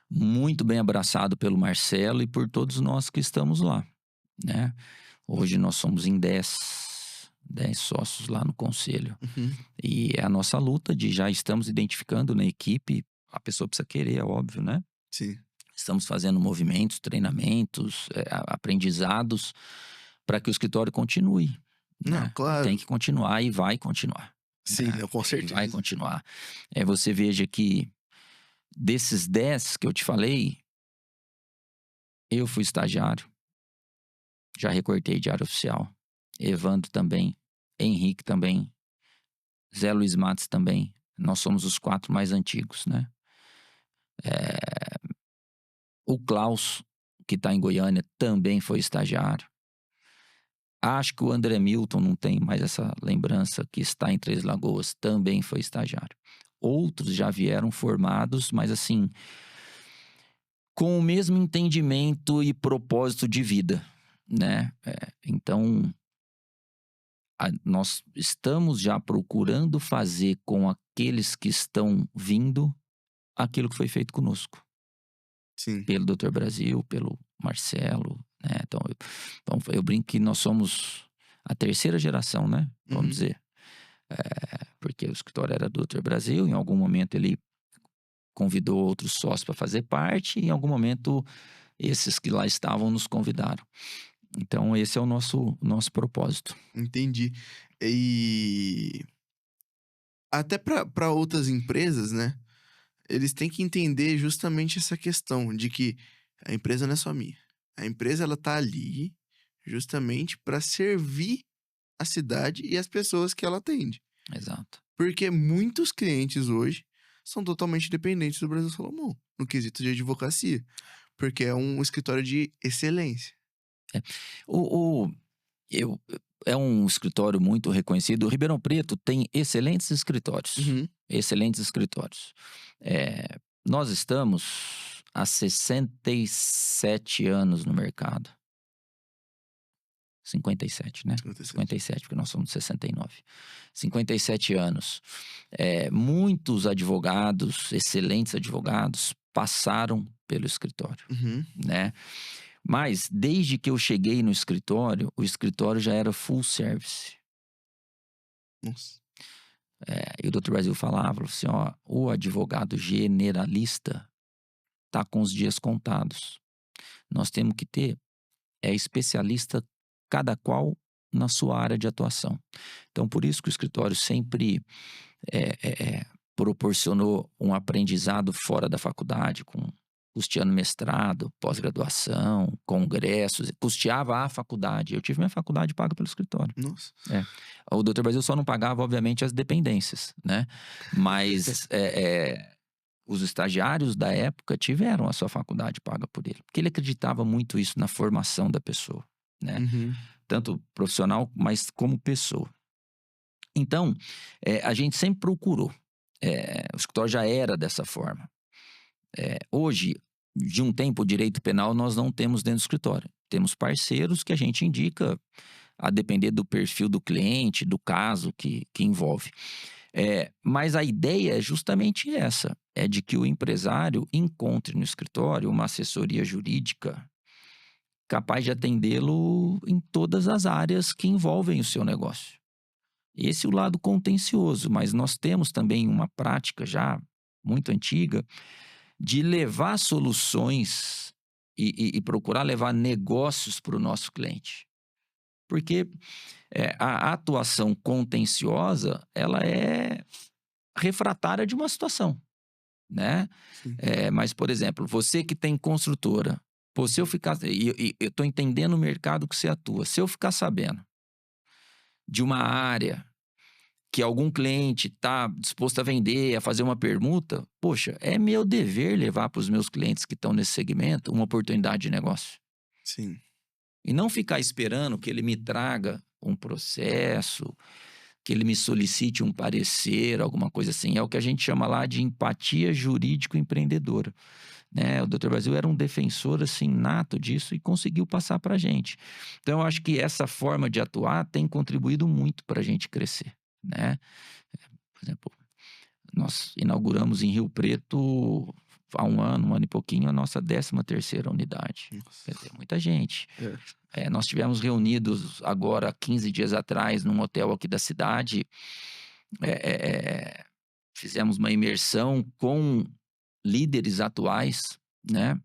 muito bem abraçado pelo Marcelo e por todos nós que estamos lá, né? Hoje nós somos em 10 sócios lá no conselho. Uhum. E é a nossa luta de já estamos identificando na equipe, a pessoa precisa querer, é óbvio, né? Sim. Estamos fazendo movimentos, treinamentos, aprendizados para que o escritório continue, Não, né? Tem claro. que continuar e vai continuar, Sim, né? não, com E vai certeza. continuar. Você veja que desses 10 que eu te falei, eu fui estagiário, já recortei diário oficial. Evandro também, Henrique também, Zé Luiz Matos também. Nós somos os 4 mais antigos, né? O Klaus, que está em Goiânia, também foi estagiário. Acho que o André Milton, não tem mais essa lembrança, que está em Três Lagoas, também foi estagiário. Outros já vieram formados, mas assim, com o mesmo entendimento e propósito de vida, né? Então, nós estamos já procurando fazer com aqueles que estão vindo aquilo que foi feito conosco. Sim. Pelo Doutor Brasil, pelo Marcelo, né? Então eu brinco que nós somos a terceira geração, né? Vamos Uhum. dizer. Porque o escritório era do Doutor Brasil, em algum momento ele convidou outros sócios para fazer parte, e em algum momento esses que lá estavam nos convidaram. Então esse é o nosso propósito. Entendi. E até para outras empresas, né, eles têm que entender justamente essa questão de que a empresa não é só minha. A empresa ela tá ali justamente para servir a cidade e as pessoas que ela atende. Exato. Porque muitos clientes hoje são totalmente dependentes do Brasil Salomão, no quesito de advocacia, porque é um escritório de excelência. O, o- eu, é um escritório muito reconhecido. O Ribeirão Preto tem excelentes escritórios. Uhum. Excelentes escritórios. É, nós estamos há 67 anos no mercado. 57, né? 57. 57, porque nós somos de 69. 57 anos. Muitos advogados, excelentes advogados, passaram pelo escritório, Uhum. né? Mas, desde que eu cheguei no escritório, o escritório já era full service. Nossa. E o Dr. Brasil falava assim, ó, o advogado generalista tá com os dias contados. Nós temos que ter especialista, cada qual na sua área de atuação. Então, por isso que o escritório sempre proporcionou um aprendizado fora da faculdade, com custeando mestrado, pós-graduação, congressos, custeava a faculdade. Eu tive minha faculdade paga pelo escritório. Nossa. O Dr. Brasil só não pagava, obviamente, as dependências, né? Mas os estagiários da época tiveram a sua faculdade paga por ele, porque ele acreditava muito isso na formação da pessoa, né? Uhum. Tanto profissional, mas como pessoa. Então, a gente sempre procurou. O escritório já era dessa forma. Hoje, de um tempo, o direito penal nós não temos dentro do escritório. Temos parceiros que a gente indica a depender do perfil do cliente, do caso que envolve. Mas a ideia é justamente essa: é de que o empresário encontre no escritório uma assessoria jurídica capaz de atendê-lo em todas as áreas que envolvem o seu negócio. Esse é o lado contencioso, mas nós temos também uma prática já muito antiga de levar soluções e procurar levar negócios para o nosso cliente. Porque a atuação contenciosa, ela é refratária de uma situação, né? Sim. Mas, por exemplo, você que tem construtora, pô, se eu ficar... E eu estou entendendo o mercado que você atua. Se eu ficar sabendo de uma área que algum cliente está disposto a vender, a fazer uma permuta, poxa, é meu dever levar para os meus clientes que estão nesse segmento uma oportunidade de negócio. Sim. E não ficar esperando que ele me traga um processo, que ele me solicite um parecer, alguma coisa assim. É o que a gente chama lá de empatia jurídico-empreendedora, né? O Dr. Brasil era um defensor, assim, nato disso e conseguiu passar para a gente. Então, eu acho que essa forma de atuar tem contribuído muito para a gente crescer, né? Por exemplo, nós inauguramos em Rio Preto há um ano e pouquinho, a nossa 13ª unidade. Nossa. Quer dizer, muita gente. É. Nós tivemos reunidos agora, 15 dias atrás, num hotel aqui da cidade. Fizemos uma imersão com líderes atuais, né,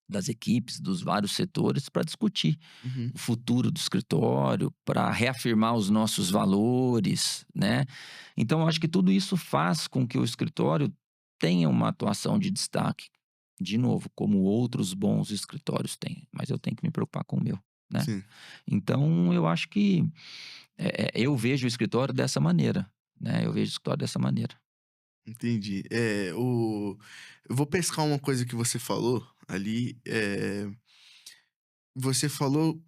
das equipes, dos vários setores, para discutir Uhum. o futuro do escritório, para reafirmar os nossos valores, né? Então, eu acho que tudo isso faz com que o escritório tenha uma atuação de destaque, de novo, como outros bons escritórios têm, mas eu tenho que me preocupar com o meu, né? Sim. Então, eu acho que eu vejo o escritório dessa maneira, né? Eu vejo o escritório dessa maneira. Entendi. Eu vou pescar uma coisa que você falou ali. Você falou,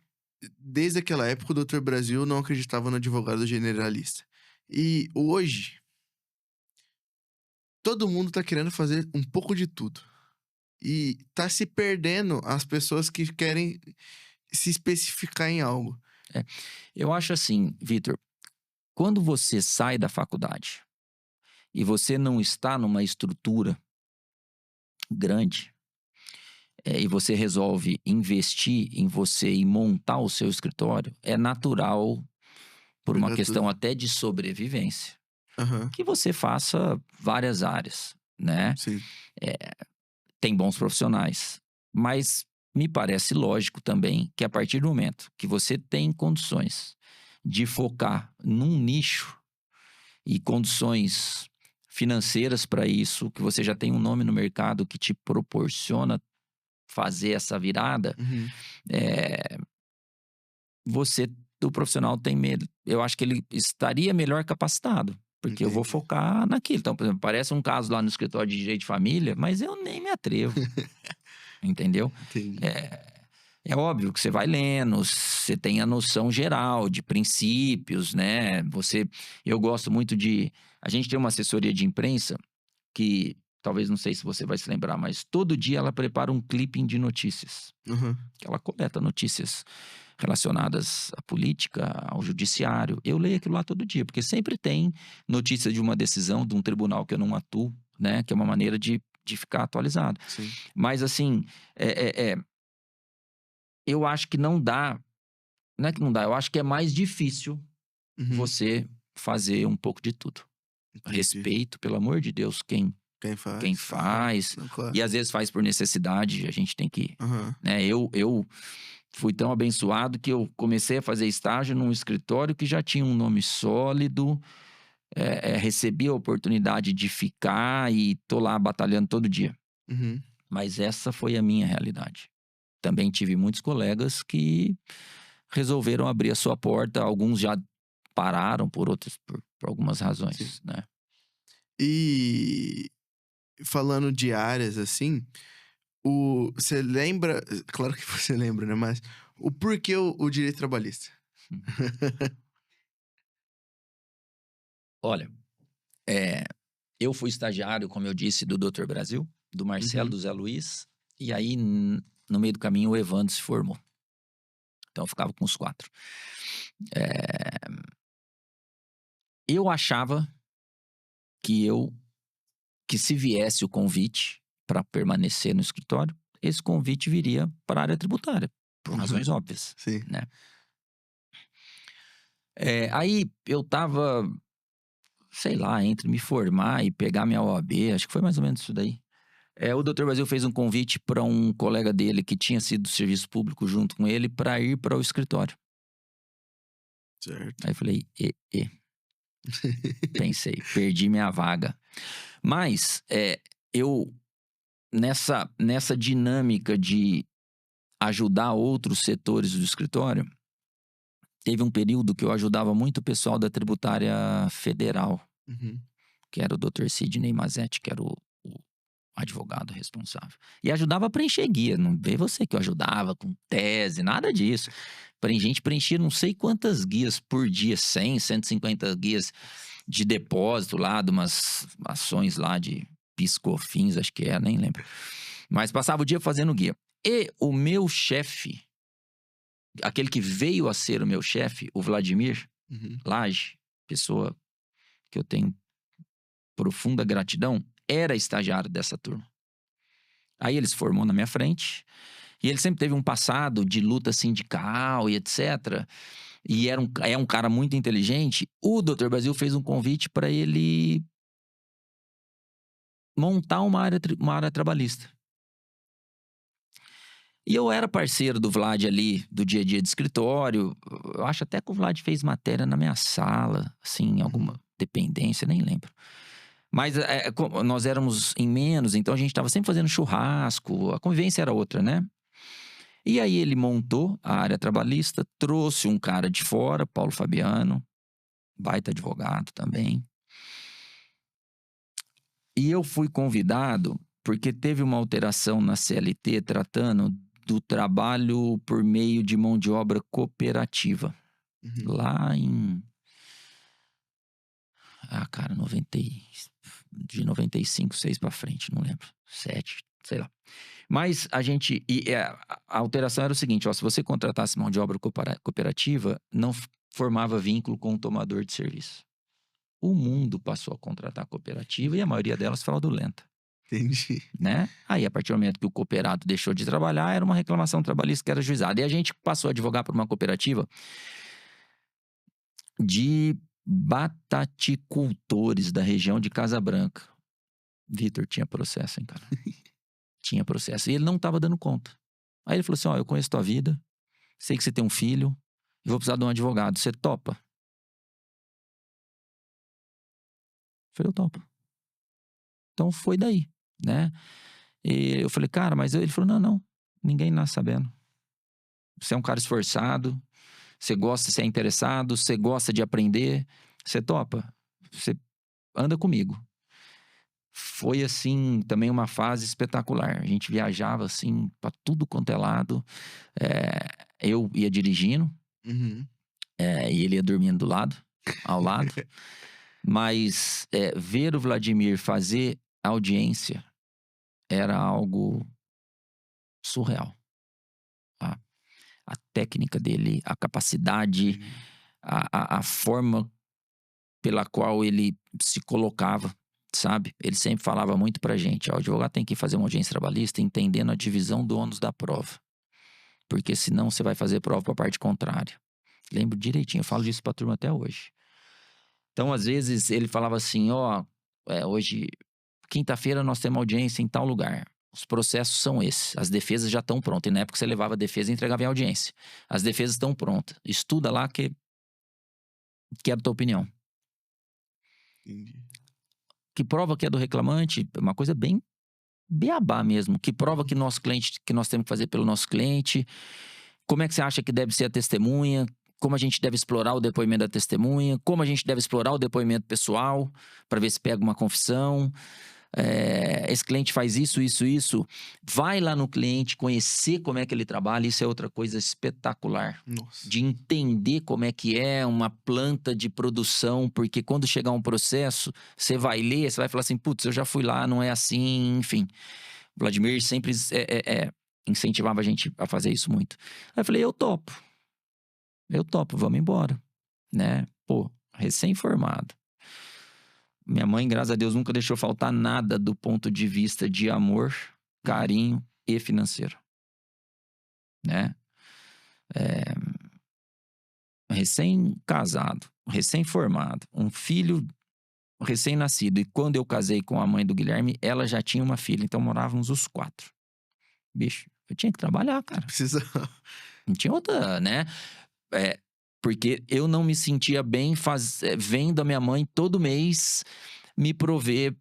desde aquela época, o Dr. Brasil não acreditava no advogado generalista. E hoje, todo mundo tá querendo fazer um pouco de tudo. E tá se perdendo as pessoas que querem se especificar em algo. Eu acho assim, Vitor, quando você sai da faculdade e você não está numa estrutura grande, e você resolve investir em você e montar o seu escritório, é natural, por uma Pegar questão tudo. até de sobrevivência, Aham. que você faça várias áreas, né? Sim. Tem bons profissionais, mas me parece lógico também que a partir do momento que você tem condições de focar num nicho e condições financeiras para isso, que você já tem um nome no mercado que te proporciona fazer essa virada, Uhum. eh, você, o profissional tem medo. Eu acho que ele estaria melhor capacitado, Porque eu vou Entendi. focar naquilo. Então, por exemplo, parece um caso lá no escritório de direito de família, mas eu nem me atrevo, entendeu? Entendi. É óbvio que você vai lendo, você tem a noção geral de princípios, né? Eu gosto muito de. A gente tem uma assessoria de imprensa que, talvez não sei se você vai se lembrar, mas todo dia ela prepara um clipping de notícias. Aham. Ela coleta notícias relacionadas à política, ao judiciário. Eu leio aquilo lá todo dia, porque sempre tem notícia de uma decisão de um tribunal que eu não atuo, né? Que é uma maneira de ficar atualizado. Sim. Mas, assim, eu acho que não dá. Não é que não dá, eu acho que é mais difícil Uhum. você fazer um pouco de tudo. Entendi. Respeito, pelo amor de Deus, Quem quem faz? Aham. faz. Não, claro. E às vezes faz por necessidade, a gente tem que. Aham. Né? Eu fui tão abençoado que eu comecei a fazer estágio num escritório que já tinha um nome sólido, recebi a oportunidade de ficar e tô lá batalhando todo dia. Uhum. Mas essa foi a minha realidade. Também tive muitos colegas que resolveram abrir a sua porta, alguns já pararam por algumas Sim. razões, né? E falando de áreas, assim, você lembra claro que você lembra, né, mas o porquê o direito trabalhista? Olha, eh, eu fui estagiário, como eu disse, do Doutor Brasil, do Marcelo, Uhum. do Zé Luiz, e aí no meio do caminho o Evandro se formou. Então eu ficava com os 4. Eh, eu achava que se viesse o convite para permanecer no escritório, esse convite viria para a área tributária, por Aham. razões óbvias, Sim. né? Aí eu tava, sei lá, entre me formar e pegar minha OAB, acho que foi mais ou menos isso daí. O Doutor Brasil fez um convite para um colega dele que tinha sido do serviço público junto com ele para ir para o escritório. Certo. Aí eu falei, pensei, perdi minha vaga. Mas eu, nessa dinâmica de ajudar outros setores do escritório, teve um período que eu ajudava muito o pessoal da tributária federal, Uhum. que era o Dr. Sidney Mazetti, que era o advogado responsável. E ajudava a preencher guia, não vê você que eu ajudava com tese, nada disso. A gente preenchia não sei quantas guias por dia, 100, 150 guias de depósito lá, de umas ações lá de PIS/COFINS, acho que é, nem lembro. Mas passava o dia fazendo guia. E o meu chefe, aquele que veio a ser o meu chefe, o Vladimir Uhum. Lage, pessoa que eu tenho profunda gratidão, era estagiário dessa turma. Aí ele se formou na minha frente, e ele sempre teve um passado de luta sindical e etc. E é um cara muito inteligente. O Dr. Brasil fez um convite para ele montar uma área trabalhista. E eu era parceiro do Vlad ali, do dia a dia de escritório. Eu acho até que o Vlad fez matéria na minha sala, assim, alguma Uhum. dependência, nem lembro. Mas nós éramos em menos, então a gente estava sempre fazendo churrasco, a convivência era outra, né? E aí ele montou a área trabalhista, trouxe um cara de fora, Paulo Fabiano, baita advogado também. E eu fui convidado porque teve uma alteração na CLT tratando do trabalho por meio de mão de obra cooperativa. Uhum. Lá em. Cara, de 95, 6 pra frente, não lembro. 7, sei lá. Mas a gente. A alteração era o seguinte: ó, se você contratasse mão de obra cooperativa, não formava vínculo com o tomador de serviço. O mundo passou a contratar cooperativa e a maioria delas fraudulenta. Entendi. Né? Aí, a partir do momento que o cooperado deixou de trabalhar, era uma reclamação trabalhista que era ajuizada. E a gente passou a advogar por uma cooperativa de bataticultores da região de Casa Branca. Vitor, tinha processo, hein, cara? Tinha processo. E ele não estava dando conta. Aí ele falou assim: ó, eu conheço tua vida, sei que você tem um filho, e vou precisar de um advogado. Você topa? Eu falei, eu topo. Então foi daí, né? E eu falei, cara, mas ele falou, não, ninguém nasce sabendo. Você é um cara esforçado, você gosta, você é interessado, você gosta de aprender, você topa. Você anda comigo. Foi, assim, também uma fase espetacular. A gente viajava, assim, pra tudo quanto é lado. Eu ia dirigindo, Uhum. e ele ia dormindo ao lado. Mas ver o Vladimir fazer audiência era algo surreal. A, a técnica dele, a capacidade, a forma pela qual ele se colocava, sabe? Ele sempre falava muito pra gente, ó, o advogado tem que fazer uma audiência trabalhista entendendo a divisão do ônus da prova. Porque senão você vai fazer prova pra parte contrária. Lembro direitinho, eu falo disso pra turma até hoje. Então, às vezes, ele falava assim, ó, hoje, quinta-feira nós temos audiência em tal lugar. Os processos são esses. As defesas já estão prontas. E na época você levava a defesa e entregava em audiência. As defesas estão prontas. Estuda lá que quero a tua opinião. Entendi. Que prova que é do reclamante, uma coisa bem beabá mesmo. Que prova que nosso cliente, que nós temos que fazer pelo nosso cliente. Como é que você acha que deve ser a testemunha? Como a gente deve explorar o depoimento da testemunha? Como a gente deve explorar o depoimento pessoal para ver se pega uma confissão? Esse cliente faz isso, isso, isso. Vai lá no cliente conhecer como é que ele trabalha. Isso é outra coisa espetacular. Nossa. De entender como é que é uma planta de produção, porque quando chegar um processo, você vai ler, você vai falar assim, putz, eu já fui lá, não é assim, enfim. Vladimir sempre incentivava a gente a fazer isso muito. Aí eu falei, eu topo, vamos embora, né? Pô, recém-formado. Minha mãe, graças a Deus, nunca deixou faltar nada do ponto de vista de amor, carinho e financeiro, né? Recém-casado, recém-formado, um filho recém-nascido. E quando eu casei com a mãe do Guilherme, ela já tinha uma filha, então morávamos os 4. Bicho, eu tinha que trabalhar, cara. Precisa. Não tinha outra, né? Porque eu não me sentia bem vendo a minha mãe todo mês me prover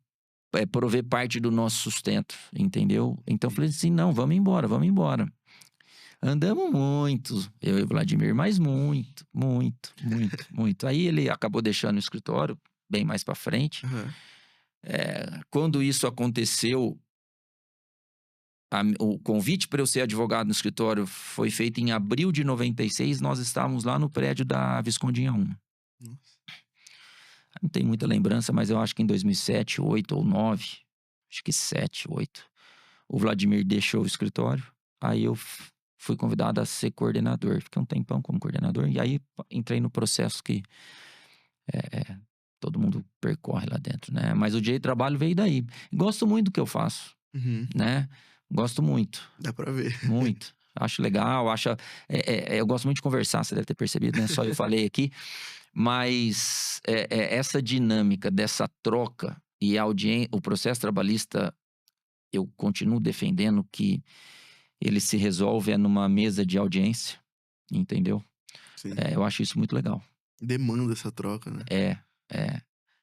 parte do nosso sustento, entendeu? Então eu falei assim, não, vamos embora. Andamos muito, eu e o Vladimir, mas muito. Aí ele acabou deixando o escritório bem mais pra frente. Uhum. Quando isso aconteceu, o convite para eu ser advogado no escritório foi feito em abril de 96. Nós estávamos lá no prédio da Viscondinha 1. Nossa. Não tem muita lembrança, mas eu acho que em 2007, 8 ou 9, acho que 7, 8, o Vladimir deixou o escritório. Aí eu fui convidado a ser coordenador. Fiquei um tempão como coordenador. E aí entrei no processo que todo mundo percorre lá dentro, né? Mas o direito do trabalho veio daí. Gosto muito do que eu faço, Uhum. né? Gosto muito. Dá pra ver. Muito. Acho legal, eu gosto muito de conversar, você deve ter percebido, né? Só eu falei aqui. Mas essa dinâmica dessa troca e o processo trabalhista, eu continuo defendendo que ele se resolve numa mesa de audiência, entendeu? Sim. Eu acho isso muito legal. Demanda essa troca, né?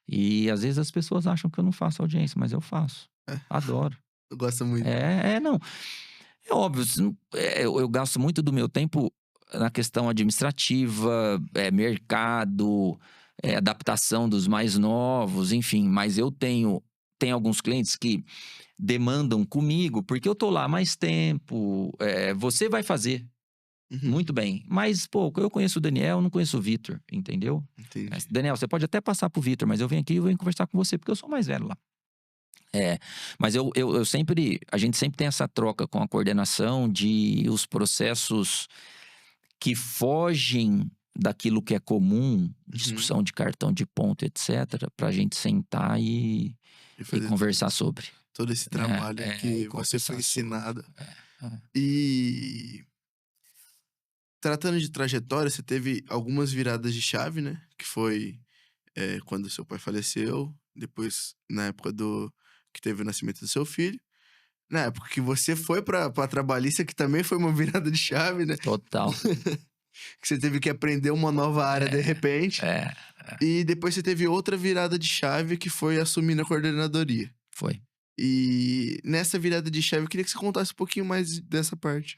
E às vezes as pessoas acham que eu não faço audiência, mas eu faço. Adoro. Eu gosto muito. Não. É óbvio, eu gasto muito do meu tempo na questão administrativa, mercado, adaptação dos mais novos, enfim. Mas eu tenho alguns clientes que demandam comigo, porque eu tô lá há mais tempo. Você vai fazer Uhum. muito bem. Mas, pô, eu conheço o Daniel, não conheço o Vitor, entendeu? Entendi. Daniel, você pode até passar pro Vitor, mas eu venho aqui e venho conversar com você, porque eu sou mais velho lá. Mas eu sempre, a gente sempre tem essa troca com a coordenação de os processos que fogem daquilo que é comum, discussão de cartão de ponto, etc., pra gente sentar e conversar sobre. Todo esse trabalho que você foi ensinado. E tratando de trajetória, você teve algumas viradas de chave, né? Que foi quando seu pai faleceu, depois na época que teve o nascimento do seu filho. Na época que você foi pra trabalhista, que também foi uma virada de chave, né? Total. Que você teve que aprender uma nova área de repente. E depois você teve outra virada de chave, que foi assumir a coordenadoria. Foi. E nessa virada de chave, eu queria que você contasse um pouquinho mais dessa parte.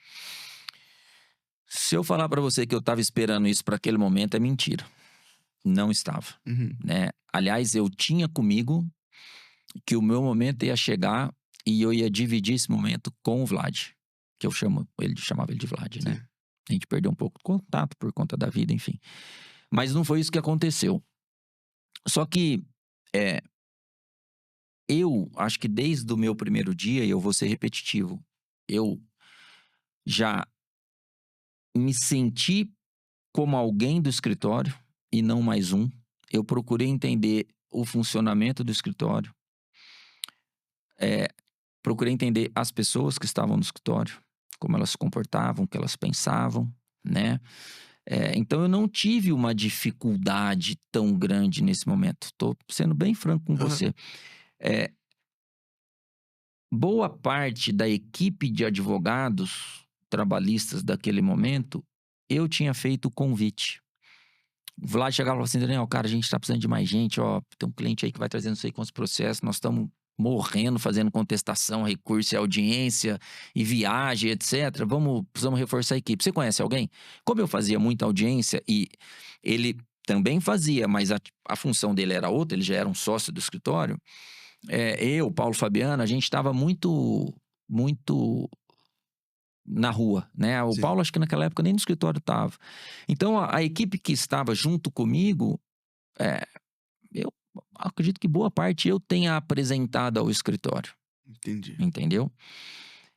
Se eu falar pra você que eu tava esperando isso pra aquele momento, é mentira. Não estava, Uhum. né? Aliás, eu tinha comigo que o meu momento ia chegar e eu ia dividir esse momento com o Vlad, que eu chamava ele de Vlad, né? Sim. A gente perdeu um pouco de contato por conta da vida, enfim. Mas não foi isso que aconteceu. Só que é, eu acho que desde o meu primeiro dia, e eu vou ser repetitivo, eu já me senti como alguém do escritório e não mais um. Eu procurei entender o funcionamento do escritório, procurei entender as pessoas que estavam no escritório, como elas se comportavam, o que elas pensavam, né? Então eu não tive uma dificuldade tão grande nesse momento. Estou sendo bem franco com Aham. você. É, boa parte da equipe de advogados trabalhistas daquele momento, eu tinha feito o convite. O Vlad chegava e falava assim: Daniel, cara, a gente tá precisando de mais gente, ó, tem um cliente aí que vai trazendo não sei quantos processos, nós estamos morrendo fazendo contestação, recurso e audiência e viagem, etc. Precisamos reforçar a equipe. Você conhece alguém? Como eu fazia muita audiência e ele também fazia, mas a função dele era outra, ele já era um sócio do escritório. Eu, Paulo Fabiano, a gente estava muito na rua, né? O Sim. Paulo, acho que naquela época nem no escritório estava. Então, a equipe que estava junto comigo, é, eu acredito que boa parte eu tenha apresentado ao escritório, Entendi. entendeu?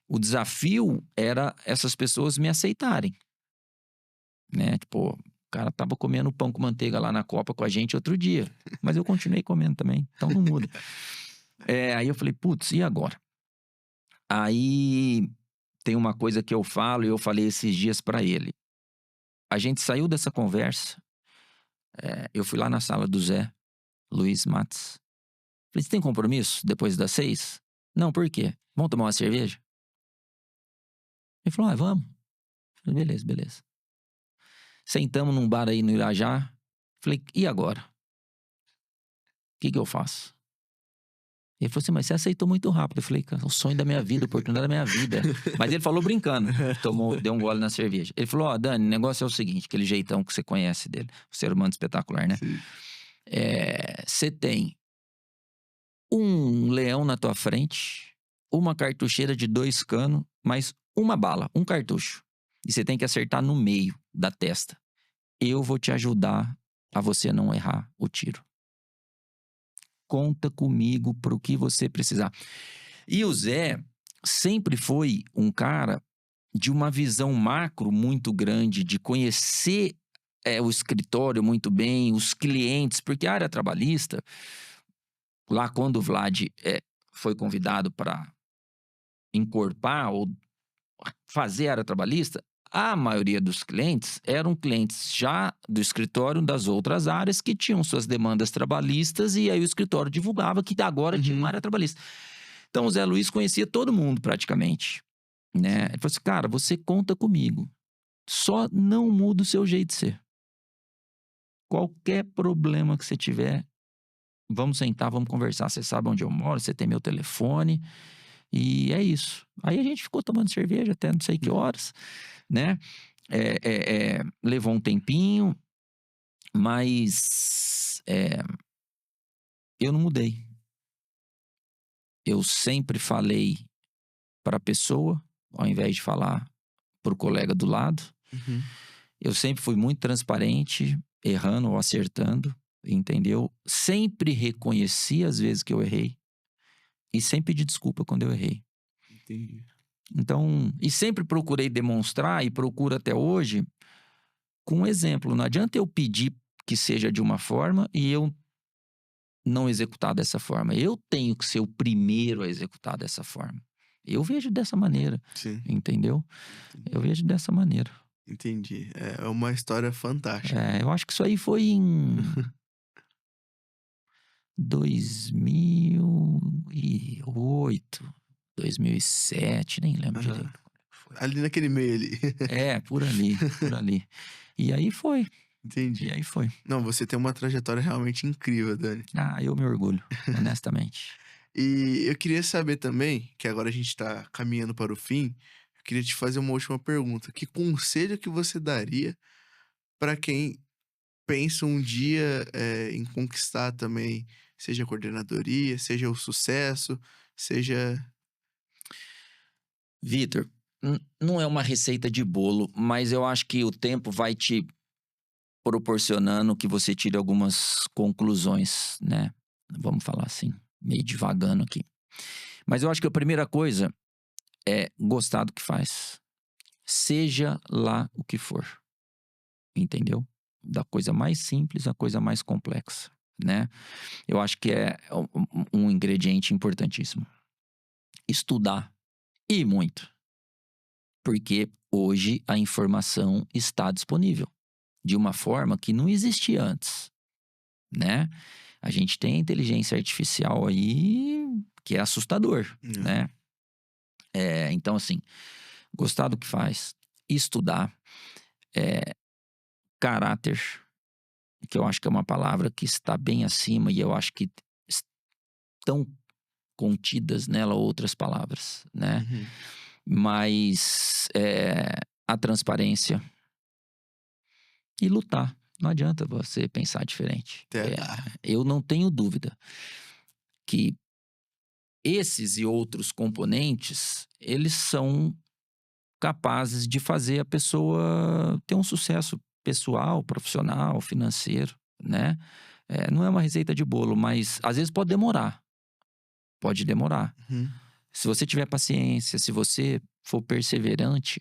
O desafio era essas pessoas me aceitarem, né? Tipo, o cara tava comendo pão com manteiga lá na Copa com a gente outro dia, mas eu continuei comendo também, então não muda. Aí eu falei, putz, e agora? Aí tem uma coisa que eu falo e eu falei esses dias pra ele. A gente saiu dessa conversa, eu fui lá na sala do Zé Luiz Matos. Falei, você tem compromisso depois das 6? Não, por quê? Vamos tomar uma cerveja? Ele falou, vamos. Falei, beleza, beleza. Sentamos num bar aí no Irajá. Falei, e agora? O que eu faço? Ele falou assim, mas você aceitou muito rápido. Eu falei, cara, o sonho da minha vida, a oportunidade da minha vida. Mas ele falou brincando, deu um gole na cerveja. Ele falou, Dani, o negócio é o seguinte, aquele jeitão que você conhece dele, o ser humano espetacular, né? Sim. Você tem um leão na tua frente, uma cartucheira de 2 canos, mais uma bala, um cartucho. E você tem que acertar no meio da testa. Eu vou te ajudar a você não errar o tiro. Conta comigo pro que você precisar. E o Zé sempre foi um cara de uma visão macro muito grande, de conhecer o escritório muito bem, os clientes, porque a área trabalhista, lá quando o Vlad foi convidado para encorpar ou fazer a área trabalhista, a maioria dos clientes eram clientes já do escritório das outras áreas que tinham suas demandas trabalhistas e aí o escritório divulgava que agora tinha uma Uhum. área trabalhista. Então o Zé Luiz conhecia todo mundo praticamente, né? Ele falou assim, cara, você conta comigo, só não muda o seu jeito de ser. Qualquer problema que você tiver, vamos sentar, vamos conversar. Você sabe onde eu moro, você tem meu telefone e é isso. Aí a gente ficou tomando cerveja até não sei que horas, né? Levou um tempinho, mas eu não mudei. Eu sempre falei para a pessoa, ao invés de falar para o colega do lado. Uhum. Eu sempre fui muito transparente, errando ou acertando, entendeu? Sempre reconheci as vezes que eu errei e sempre pedi desculpa quando eu errei. Entendi. Então, e sempre procurei demonstrar e procuro até hoje com um exemplo. Não adianta eu pedir que seja de uma forma e eu não executar dessa forma. Eu tenho que ser o primeiro a executar dessa forma. Eu vejo dessa maneira, Sim. entendeu? Eu vejo dessa maneira. Entendi. É uma história fantástica. Eu acho que isso aí foi em 2008, 2007, nem lembro Aham. direito quando foi. Ali naquele meio ali. Por ali, por ali. E aí foi, e Entendi. aí foi. Não, você tem uma trajetória realmente incrível, Dani. Eu me orgulho, honestamente. E eu queria saber também, que agora a gente tá caminhando para o fim, eu queria te fazer uma última pergunta. Que conselho que você daria para quem pensa um dia em conquistar também, seja a coordenadoria, seja o sucesso, seja... Vitor, não é uma receita de bolo, mas eu acho que o tempo vai te proporcionando que você tire algumas conclusões, né? Vamos falar assim, meio divagando aqui. Mas eu acho que a primeira coisa é gostar do que faz. Seja lá o que for, entendeu? Da coisa mais simples à coisa mais complexa, né? Eu acho que é um ingrediente importantíssimo. Estudar, e muito. Porque hoje a informação está disponível de uma forma que não existia antes, né? A gente tem a inteligência artificial aí que é assustador, né? Então, assim, gostar do que faz, estudar, caráter, que eu acho que é uma palavra que está bem acima e eu acho que estão contidas nela outras palavras, né? Uhum. Mas a transparência e lutar. Não adianta você pensar diferente. Até a garra. Eu não tenho dúvida que esses e outros componentes, eles são capazes de fazer a pessoa ter um sucesso pessoal, profissional, financeiro, né? Não é uma receita de bolo, mas às vezes pode demorar. Pode demorar. Uhum. Se você tiver paciência, se você for perseverante,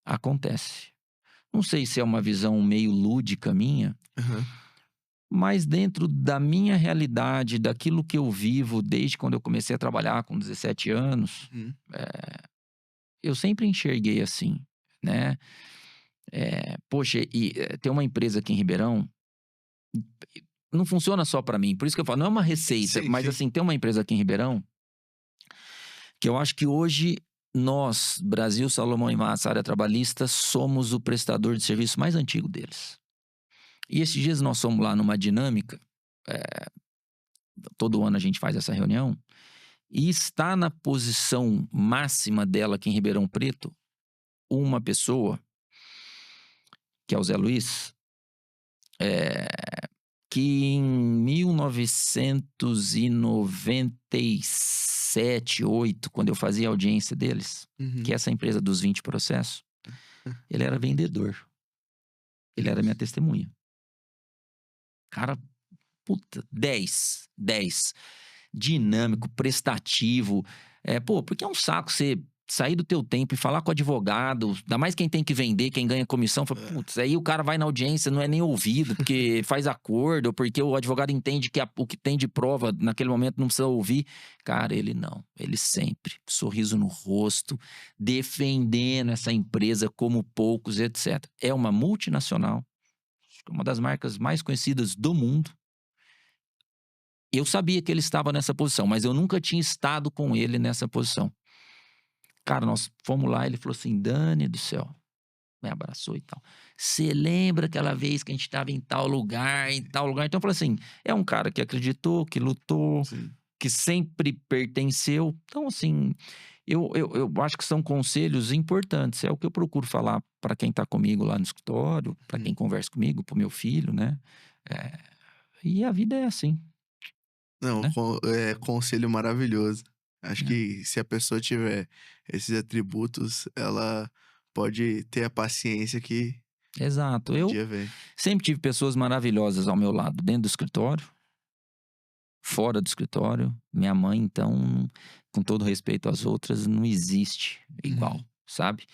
acontece. Não sei se é uma visão meio lúdica minha, Uhum. mas dentro da minha realidade, daquilo que eu vivo desde quando eu comecei a trabalhar com 17 anos, Uhum. eu sempre enxerguei assim, né? Poxa, tem uma empresa aqui em Ribeirão, não funciona só para mim, por isso que eu falo, não é uma receita, Sim, mas sim. assim, tem uma empresa aqui em Ribeirão que eu acho que hoje nós, Brasil, Salomão e Massa, área trabalhista, somos o prestador de serviço mais antigo deles. E esses dias nós fomos lá numa dinâmica, todo ano a gente faz essa reunião, e está na posição máxima dela aqui em Ribeirão Preto, uma pessoa, que é o Zé Luiz, que em 1997, 8, quando eu fazia a audiência deles, que Uhum. é essa empresa dos 20 processos, ele era vendedor. Ele era minha testemunha. Cara, puta, 10, 10. Dinâmico, prestativo. Porque é um saco você sair do teu tempo e falar com o advogado, ainda mais quem tem que vender, quem ganha comissão, fala, putz, aí o cara vai na audiência, não é nem ouvido, porque faz acordo, ou porque o advogado entende que o que tem de prova naquele momento não precisa ouvir. Cara, ele não. Ele sempre, sorriso no rosto, defendendo essa empresa como poucos, etc. É uma multinacional, uma das marcas mais conhecidas do mundo. Eu sabia que ele estava nessa posição, mas eu nunca tinha estado com ele nessa posição. Cara, nós fomos lá, ele falou assim, Dani do céu, me abraçou e tal. Você lembra aquela vez que a gente estava em tal lugar, em tal lugar? Então eu falei assim, é um cara que acreditou, que lutou, Sim. que sempre pertenceu. Então assim, eu acho que são conselhos importantes. É o que eu procuro falar para quem está comigo lá no escritório, para quem conversa comigo, para o meu filho, né? E a vida é assim, Não, né? conselho maravilhoso. Acho É. que se a pessoa tiver esses atributos, ela pode ter a paciência que Exato. o Eu dia vem. sempre tive pessoas maravilhosas ao meu lado, dentro do escritório, fora do escritório. Minha mãe, então, com todo respeito às outras, não existe igual, Uhum. sabe?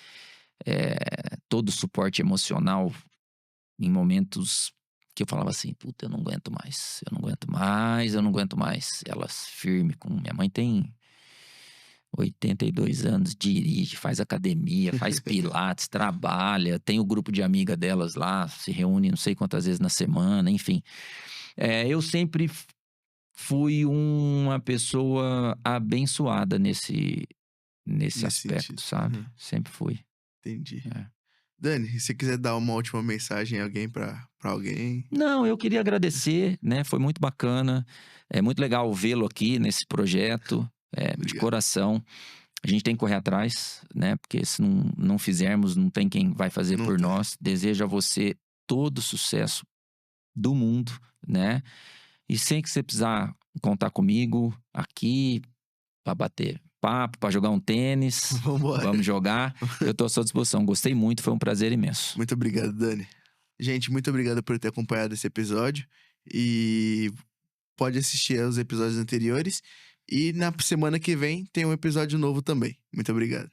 Todo o suporte emocional em momentos que eu falava assim, puta, eu não aguento mais, eu não aguento mais, eu não aguento mais. Elas firme com... Minha mãe tem 82 anos, dirige, faz academia, faz pilates, trabalha, tem o grupo de amiga delas lá, se reúne não sei quantas vezes na semana, enfim. Eu sempre fui uma pessoa abençoada nesse Nesse aspecto, sentido. sabe? Uhum. Sempre fui. Entendi. É. Dani, se quiser dar uma última mensagem a alguém pra alguém. Não, eu queria agradecer, né? Foi muito bacana. É muito legal vê-lo aqui nesse projeto, de Obrigado. coração. A gente tem que correr atrás, né? Porque se não fizermos, não tem quem vai fazer Não por tem. nós. Desejo a você todo sucesso do mundo, né? E sempre que você precisar contar comigo aqui para bater papo, para jogar um tênis, Vambora. vamos jogar. Eu tô à sua disposição. Gostei muito, foi um prazer imenso. Muito obrigado, Dani. Gente, muito obrigado por ter acompanhado esse episódio. E pode assistir aos episódios anteriores. E na semana que vem tem um episódio novo também. Muito obrigado.